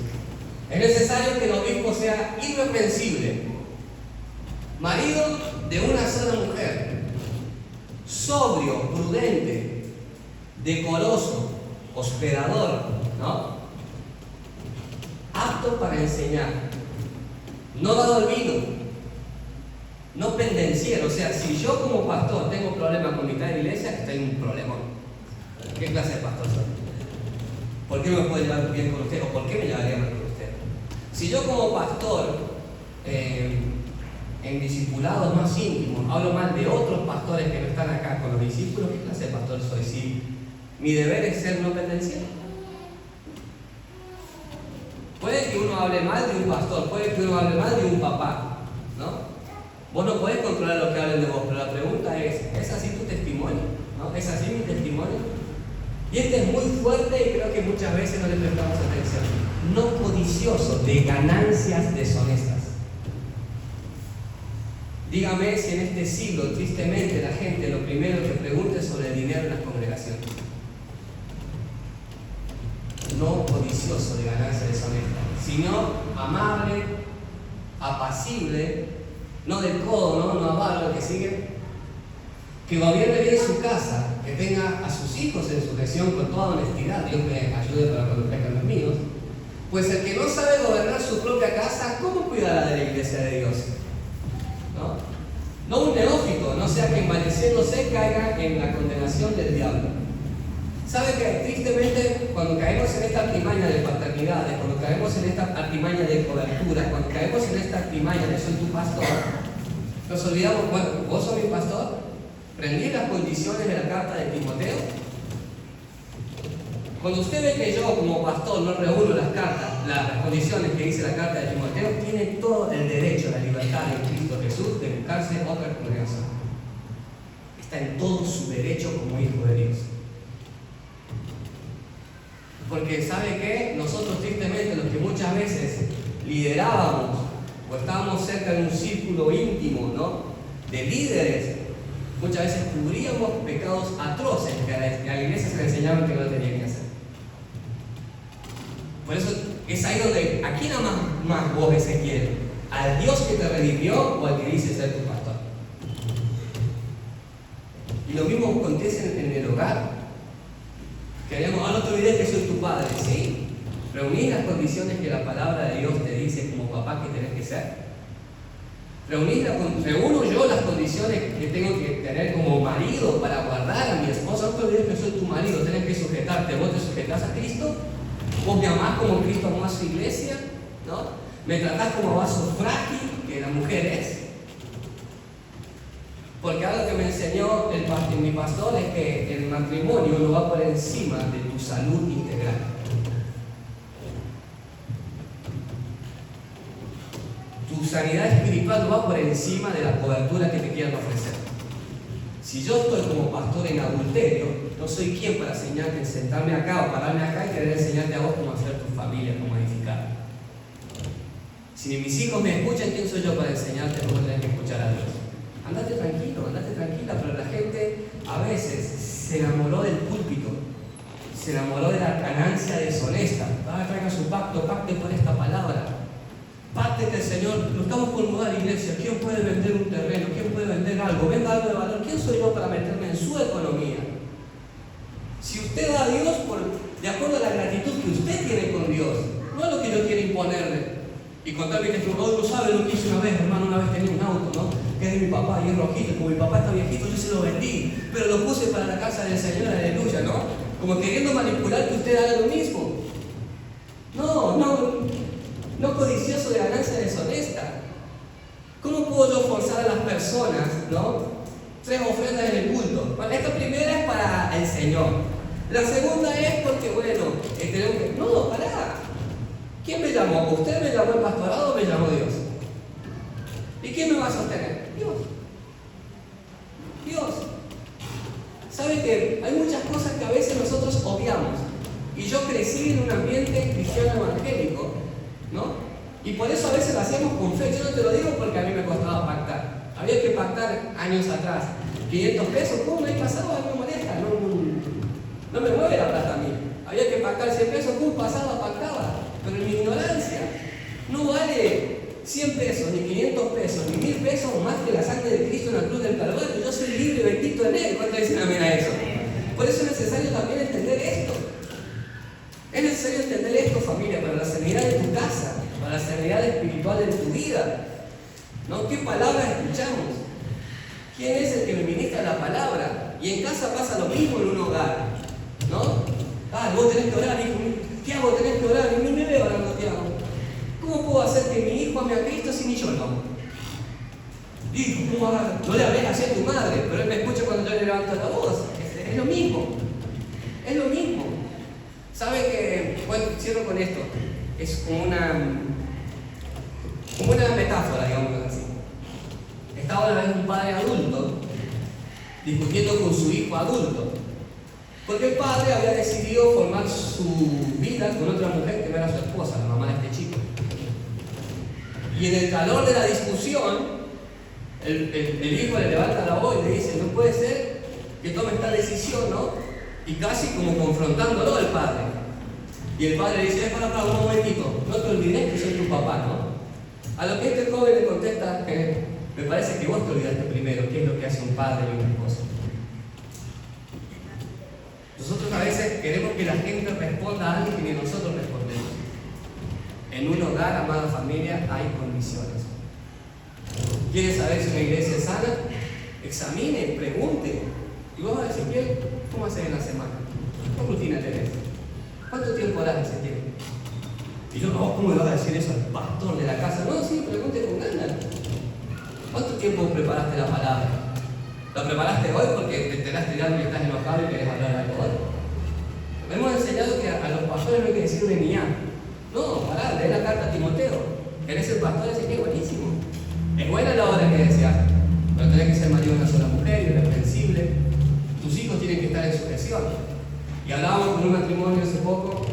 Es necesario que el obispo sea irreprensible, marido de una sola mujer, sobrio, prudente, decoroso, hospedador, ¿no? Apto para enseñar, no dado al vino, no pendenciero. O sea, si yo como pastor tengo problemas con mitad de la iglesia, tengo un problema. ¿Qué clase de pastor soy? ¿Por qué no me puedo llevar bien con usted? ¿O por qué me llevaría mal con usted? Si yo como pastor, en discipulados más íntimos, hablo mal de otros pastores que no están acá con los discípulos, ¿qué clase de pastor soy? Si mi deber es ser no pendenciero. Puede que uno hable mal de un pastor, puede que uno hable mal de un papá, ¿no? Vos no podés controlar lo que hablen de vos, pero la pregunta ¿es así tu testimonio? ¿No? ¿Es así mi testimonio? Y este es muy fuerte y creo que muchas veces no le prestamos atención. No codicioso de ganancias deshonestas. Dígame si en este siglo, tristemente, la gente lo primero que pregunta es sobre el dinero en las congregaciones. No codicioso de ganancias deshonestas, sino amable, apacible, no del codo, no avaro, que sigue, que gobierne bien su casa, que tenga a sus hijos en sujeción con toda honestidad. Dios me ayude para cuando crezcan los míos. Pues el que no sabe gobernar su propia casa, ¿cómo cuidará de la iglesia de Dios? No un neófito, no sea que envaneciéndose caiga en la condenación del diablo. ¿Sabe que tristemente cuando caemos en esta artimaña de paternidades, cuando caemos en esta artimaña de cobertura, cuando caemos en esta artimaña de soy tu pastor, nos olvidamos, bueno, vos sos mi pastor, ¿prendí las condiciones de la carta de Timoteo? Cuando usted ve que yo como pastor no reúno las condiciones que dice la carta de Timoteo, tiene todo el derecho, la libertad en Cristo Jesús de buscarse otra congregación. Está en todo su derecho como hijo de Dios. Porque ¿sabe qué? Nosotros tristemente, los que muchas veces liderábamos o estábamos cerca de un círculo íntimo, ¿no?, de líderes, muchas veces cubríamos pecados atroces que a la iglesia se le enseñaban que no tenían que hacer. Por eso es ahí donde, ¿a quién amas más vos, Ezequiel? ¿Al Dios que te redimió o al que dice ser tu pastor? Y lo mismo acontece en el hogar. Queríamos, no te olvides que soy tu padre, ¿sí? ¿Reunís las condiciones que la palabra de Dios te dice como papá que tenés que ser? ¿Reúno yo las condiciones que tengo que tener como marido para guardar a mi esposa? No te olvides que soy tu marido, tenés que sujetarte. ¿Vos te sujetás a Cristo? ¿Vos me amás como Cristo amó a su iglesia? ¿No? ¿Me tratás como vaso frágil que la mujer es? Porque algo que me enseñó mi pastor es que el matrimonio no va por encima de tu salud integral. Tu sanidad espiritual no va por encima de la cobertura que te quieran ofrecer. Si yo estoy como pastor en adulterio, no soy quien para enseñarte, sentarme acá o pararme acá y querer enseñarte a vos cómo hacer tu familia, cómo edificar. Si mis hijos me escuchan, ¿quién soy yo para enseñarte cómo tenés que escuchar a Dios? Andate tranquila, pero la gente a veces se enamoró del púlpito, se enamoró de la ganancia deshonesta. Traiga su pacto, pacte por esta palabra. aparte que el Señor, lo estamos por mudar a la iglesia, ¿quién puede vender un terreno? ¿Quién puede vender algo? Venda algo de valor. ¿Quién soy yo para meterme en su economía? Si usted da a Dios de acuerdo a la gratitud que usted tiene con Dios, no es lo que yo quiero imponerle. Y contarme que no sabe lo que hice una vez, hermano. Una vez tenía un auto, ¿no? Que es de mi papá y es rojito. Como mi papá está viejito, yo se lo vendí, pero lo puse para la casa del Señor, aleluya, ¿no? Como queriendo manipular que usted haga lo mismo. No codicioso de ganancia deshonesta. ¿Cómo puedo yo forzar a las personas, ¿no? 3 ofrendas en el culto. Bueno, esta primera es para el Señor. La segunda es porque, bueno, tenemos que... No, pará. ¿Quién me llamó? ¿Usted me llamó el pastorado o me llamó Dios? ¿Y quién me va a sostener? Dios. ¿Sabe que hay muchas cosas que a veces nosotros obviamos? Y yo crecí en un ambiente cristiano evangélico, ¿no? Y por eso a veces lo hacíamos con fe. Yo no te lo digo porque a mí me costaba pactar. Había que pactar años atrás. 500 pesos, ¿cómo me he pasado? A mí me molesta. No me mueve la plata a mí. Había que pactar 100 pesos, ¿cómo pasaba? Pactaba. Pero en mi ignorancia, no vale 100 pesos, ni 500 pesos, ni 1000 pesos más que la sangre de Cristo en la cruz del Calvario. Yo soy libre y bendito en Él. ¿Cuánto dicen amén a eso? Por eso es necesario también entender esto. Es necesario entender esto, familia, para la sanidad de tu casa, para la sanidad espiritual de tu vida, ¿no? ¿Qué palabras escuchamos? ¿Quién es el que me ministra la palabra? Y en casa pasa lo mismo en un hogar, ¿no? Vos tenés que orar, hijo. Tiago, tenés que orar. Y me veo orando, Tiago. ¿Cómo puedo hacer que mi hijo ame a Cristo si ni yo lo amo? Hijo, ¿cómo hagas? No le hables así a tu madre, pero él me escucha cuando yo le levanto la voz. Es lo mismo. Es lo mismo. ¿Sabe que? Bueno, cierro con esto. Es como una metáfora, digamos así. Estaba una vez un padre adulto discutiendo con su hijo adulto. Porque el padre había decidido formar su vida con otra mujer que no era su esposa, la mamá de este chico. Y en el calor de la discusión, el hijo le levanta la voz y le dice: no puede ser que tome esta decisión, ¿no? Y casi como confrontándolo al padre. Y el padre le dice: para, un momentito, no te olvides que soy tu papá, ¿no? A lo que este joven le contesta: me parece que vos te olvidaste primero, qué es lo que hace un padre y una esposa. Nosotros a veces queremos que la gente responda a algo que ni nosotros respondemos. En un hogar, amada familia, hay condiciones. ¿Quieres saber si una iglesia es sana? Examine, pregunte. Y vos vas a decir: bien, ¿cómo haces en la semana? ¿Qué rutina tenés? ¿Cuánto tiempo das ese tiempo? Y yo: no, ¿cómo le vas a decir eso al pastor de la casa? No, sí, pregunte con ganas. ¿Cuánto tiempo preparaste la palabra? ¿La preparaste hoy porque te enteraste ya que estás enojado y querés hablar de algo hoy? Me hemos enseñado que a los pastores no hay que decirle ni ya. No, pará, lee la carta a Timoteo. ¿Querés ser pastor? Ese que es buenísimo. Es buena la obra que deseas, pero tenés que ser marido de una sola mujer, irreprensible. Tus hijos tienen que estar en sujeción. Y hablábamos con un matrimonio hace poco,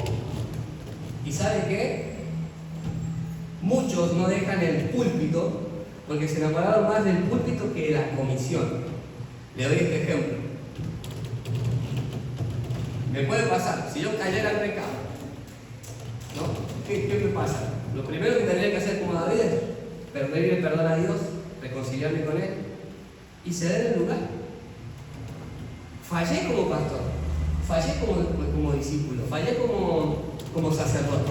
y ¿sabe qué? Muchos no dejan el púlpito porque se enamoraron más del púlpito que de la comisión. Le doy este ejemplo. Me puede pasar, si yo cayera al pecado, ¿no? ¿Qué me pasa? Lo primero que tendría que hacer como David es pedirle perdón a Dios, reconciliarme con Él y ceder el lugar. Fallé como pastor, fallé como discípulo, fallé como sacerdote.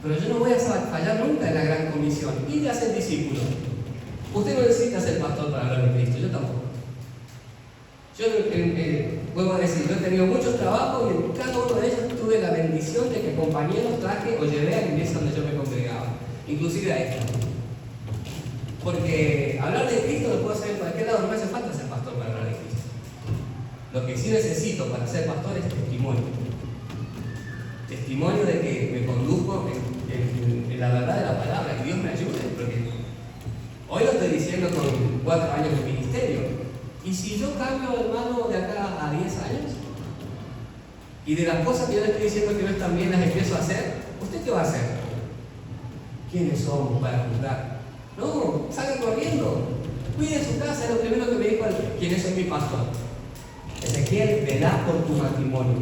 Pero yo no voy a fallar nunca en la gran comisión. Y de hacer discípulo. Usted no necesita ser pastor para hablar de Cristo, yo tampoco. Yo vuelvo a decir, yo he tenido muchos trabajos y en cada uno de ellos tuve la bendición de que compañeros traje o llevé a la iglesia donde yo me congregaba, inclusive a esta. Porque hablar de Cristo lo puedo hacer en cualquier lado, no me hace falta ser pastor para hablar de Cristo. Lo que sí necesito para ser pastor es testimonio. Testimonio de que me conduzco en la verdad de la palabra, que Dios me ayude, porque hoy lo estoy diciendo con 4 años de ministerio. ¿Y si yo cambio, hermano, de acá a 10 años? Y de las cosas que yo le estoy diciendo que no están bien las empiezo a hacer, ¿usted qué va a hacer? ¿Quiénes somos para juzgar? No, salga corriendo. Cuide su casa, es lo primero que me dijo quien es mi pastor. Ezequiel, velá por tu matrimonio.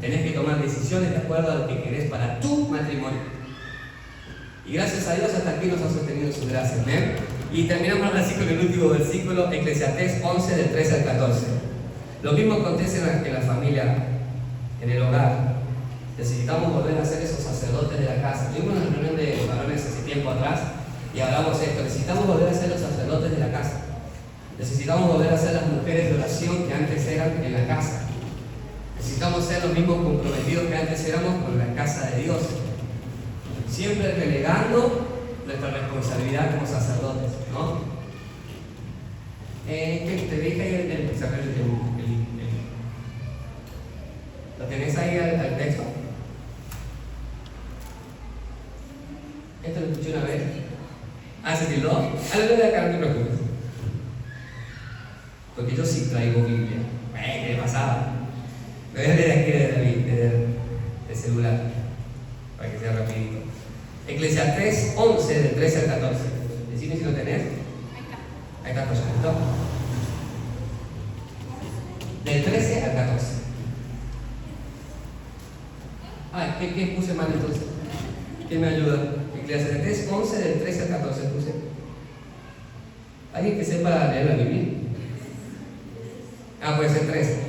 Tenés que tomar decisiones de acuerdo a lo que querés para tu matrimonio. Y gracias a Dios hasta aquí nos ha sostenido su gracia. Amén. Y terminamos ahora sí con el último versículo, Eclesiastés 11, del 13 al 14. Lo mismo acontece en la familia, en el hogar. Necesitamos volver a ser esos sacerdotes de la casa. Tuvimos una reunión de varones hace tiempo atrás y hablamos esto. Necesitamos volver a ser los sacerdotes de la casa. Necesitamos volver a ser las mujeres de oración que antes eran en la casa. Necesitamos ser los mismos comprometidos que antes éramos con la casa de Dios. Siempre relegando nuestra responsabilidad como sacerdotes, ¿no? Te dije ahí ¿lo tenés ahí al texto? Esto lo escuché una vez. ¿Se tildó? Lo voy a acá, no te preocupes. Porque yo sí traigo Biblia. ¿Qué le pasaba? Lo voy a leer aquí de celular, para que sea rapidito. Eclesiastés 11, del 13 al 14. Decime si lo tenés. Ahí está, pues, ¿no? Del 13 al 14. ¿Qué puse mal entonces? ¿Quién me ayuda? Eclesiastés 11, del 13 al 14 puse. ¿Alguien que sepa leer la Biblia? Puede ser 13.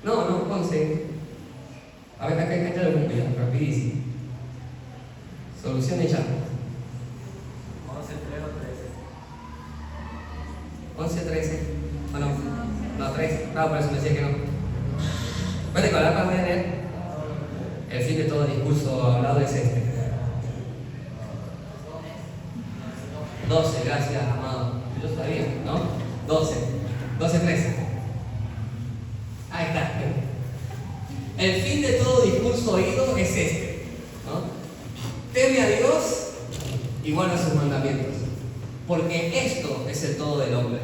No, 11. A ver, acá lo busco ya, rapidísimo. Solución hecha. 11, 3 o 13. 11, 13. ¿O no? No, 13. Por eso me decía que no. ¿Puedes recordar para voy a leer? El fin de todo discurso hablado es este. 12, gracias, amado. Yo sabía, ¿no? 12, 13. Ahí está. El fin de todo discurso oído es este, ¿no? Teme a Dios y guarda sus mandamientos, porque esto es el todo del hombre.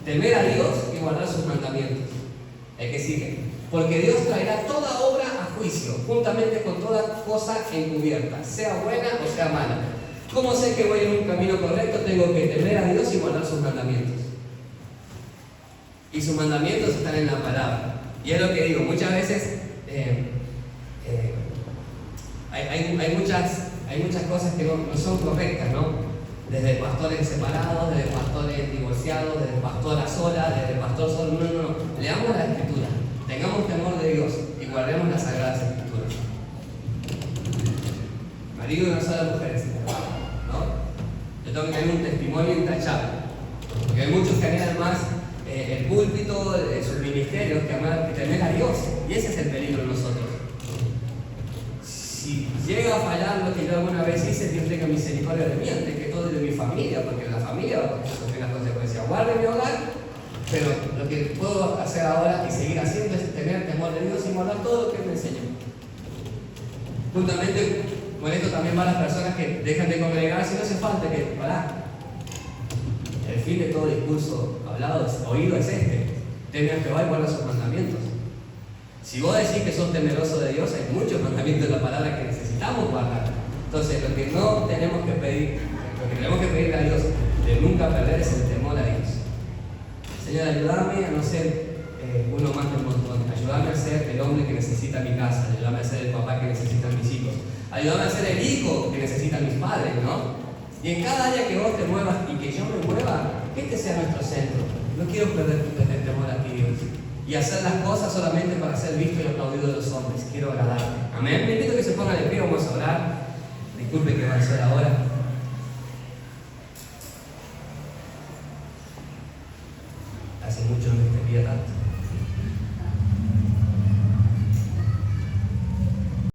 Temer a Dios y guardar sus mandamientos. El que sigue. Porque Dios traerá toda obra a juicio, juntamente con toda cosa encubierta, sea buena o sea mala. ¿Cómo sé que voy en un camino correcto? Tengo que temer a Dios y guardar sus mandamientos. Y sus mandamientos están en la palabra. Y es lo que digo, muchas veces hay muchas cosas que no son correctas, ¿no? Desde pastores separados, desde pastores divorciados, desde pastora sola, desde pastor solo. No. Leamos la Escritura, tengamos temor de Dios y guardemos las Sagradas Escrituras. Marido y una sola mujer, ¿no? Yo tengo que tener un testimonio intachable, porque hay muchos que anhelan más el púlpito, sus ministerios, que temer a Dios, y ese es el peligro de nosotros. Si llega a fallar lo que yo alguna vez hice, Dios tenga misericordia de mí, antes que todo de mi familia, porque la familia va a sufrir las consecuencias. Guarde mi hogar, pero lo que puedo hacer ahora y seguir haciendo es tener temor de Dios y guardar todo lo que Él me enseñó. Juntamente con esto también van las personas que dejan de congregarse, no hace falta que parar. El fin de todo discurso hablado, oído es este: teme a Jehová y guarda sus mandamientos. Si vos decís que sos temeroso de Dios, hay muchos mandamientos de la palabra que necesitamos guardar. Entonces, lo que no tenemos que pedir, lo que tenemos que pedirle a Dios de nunca perder es el temor a Dios. Señor, ayúdame a no ser uno más del montón. Ayúdame a ser el hombre que necesita mi casa. Ayúdame a ser el papá que necesitan mis hijos. Ayúdame a ser el hijo que necesitan mis padres, ¿no? Y en cada área que vos te muevas y que yo me mueva, que este sea nuestro centro. No quiero perder el temor a ti, Dios. Y hacer las cosas solamente para ser visto y aplaudido de los hombres. Quiero agradarte. Amén. Me invito a que se pongan de pie, vamos a orar. Disculpe que va a ser ahora.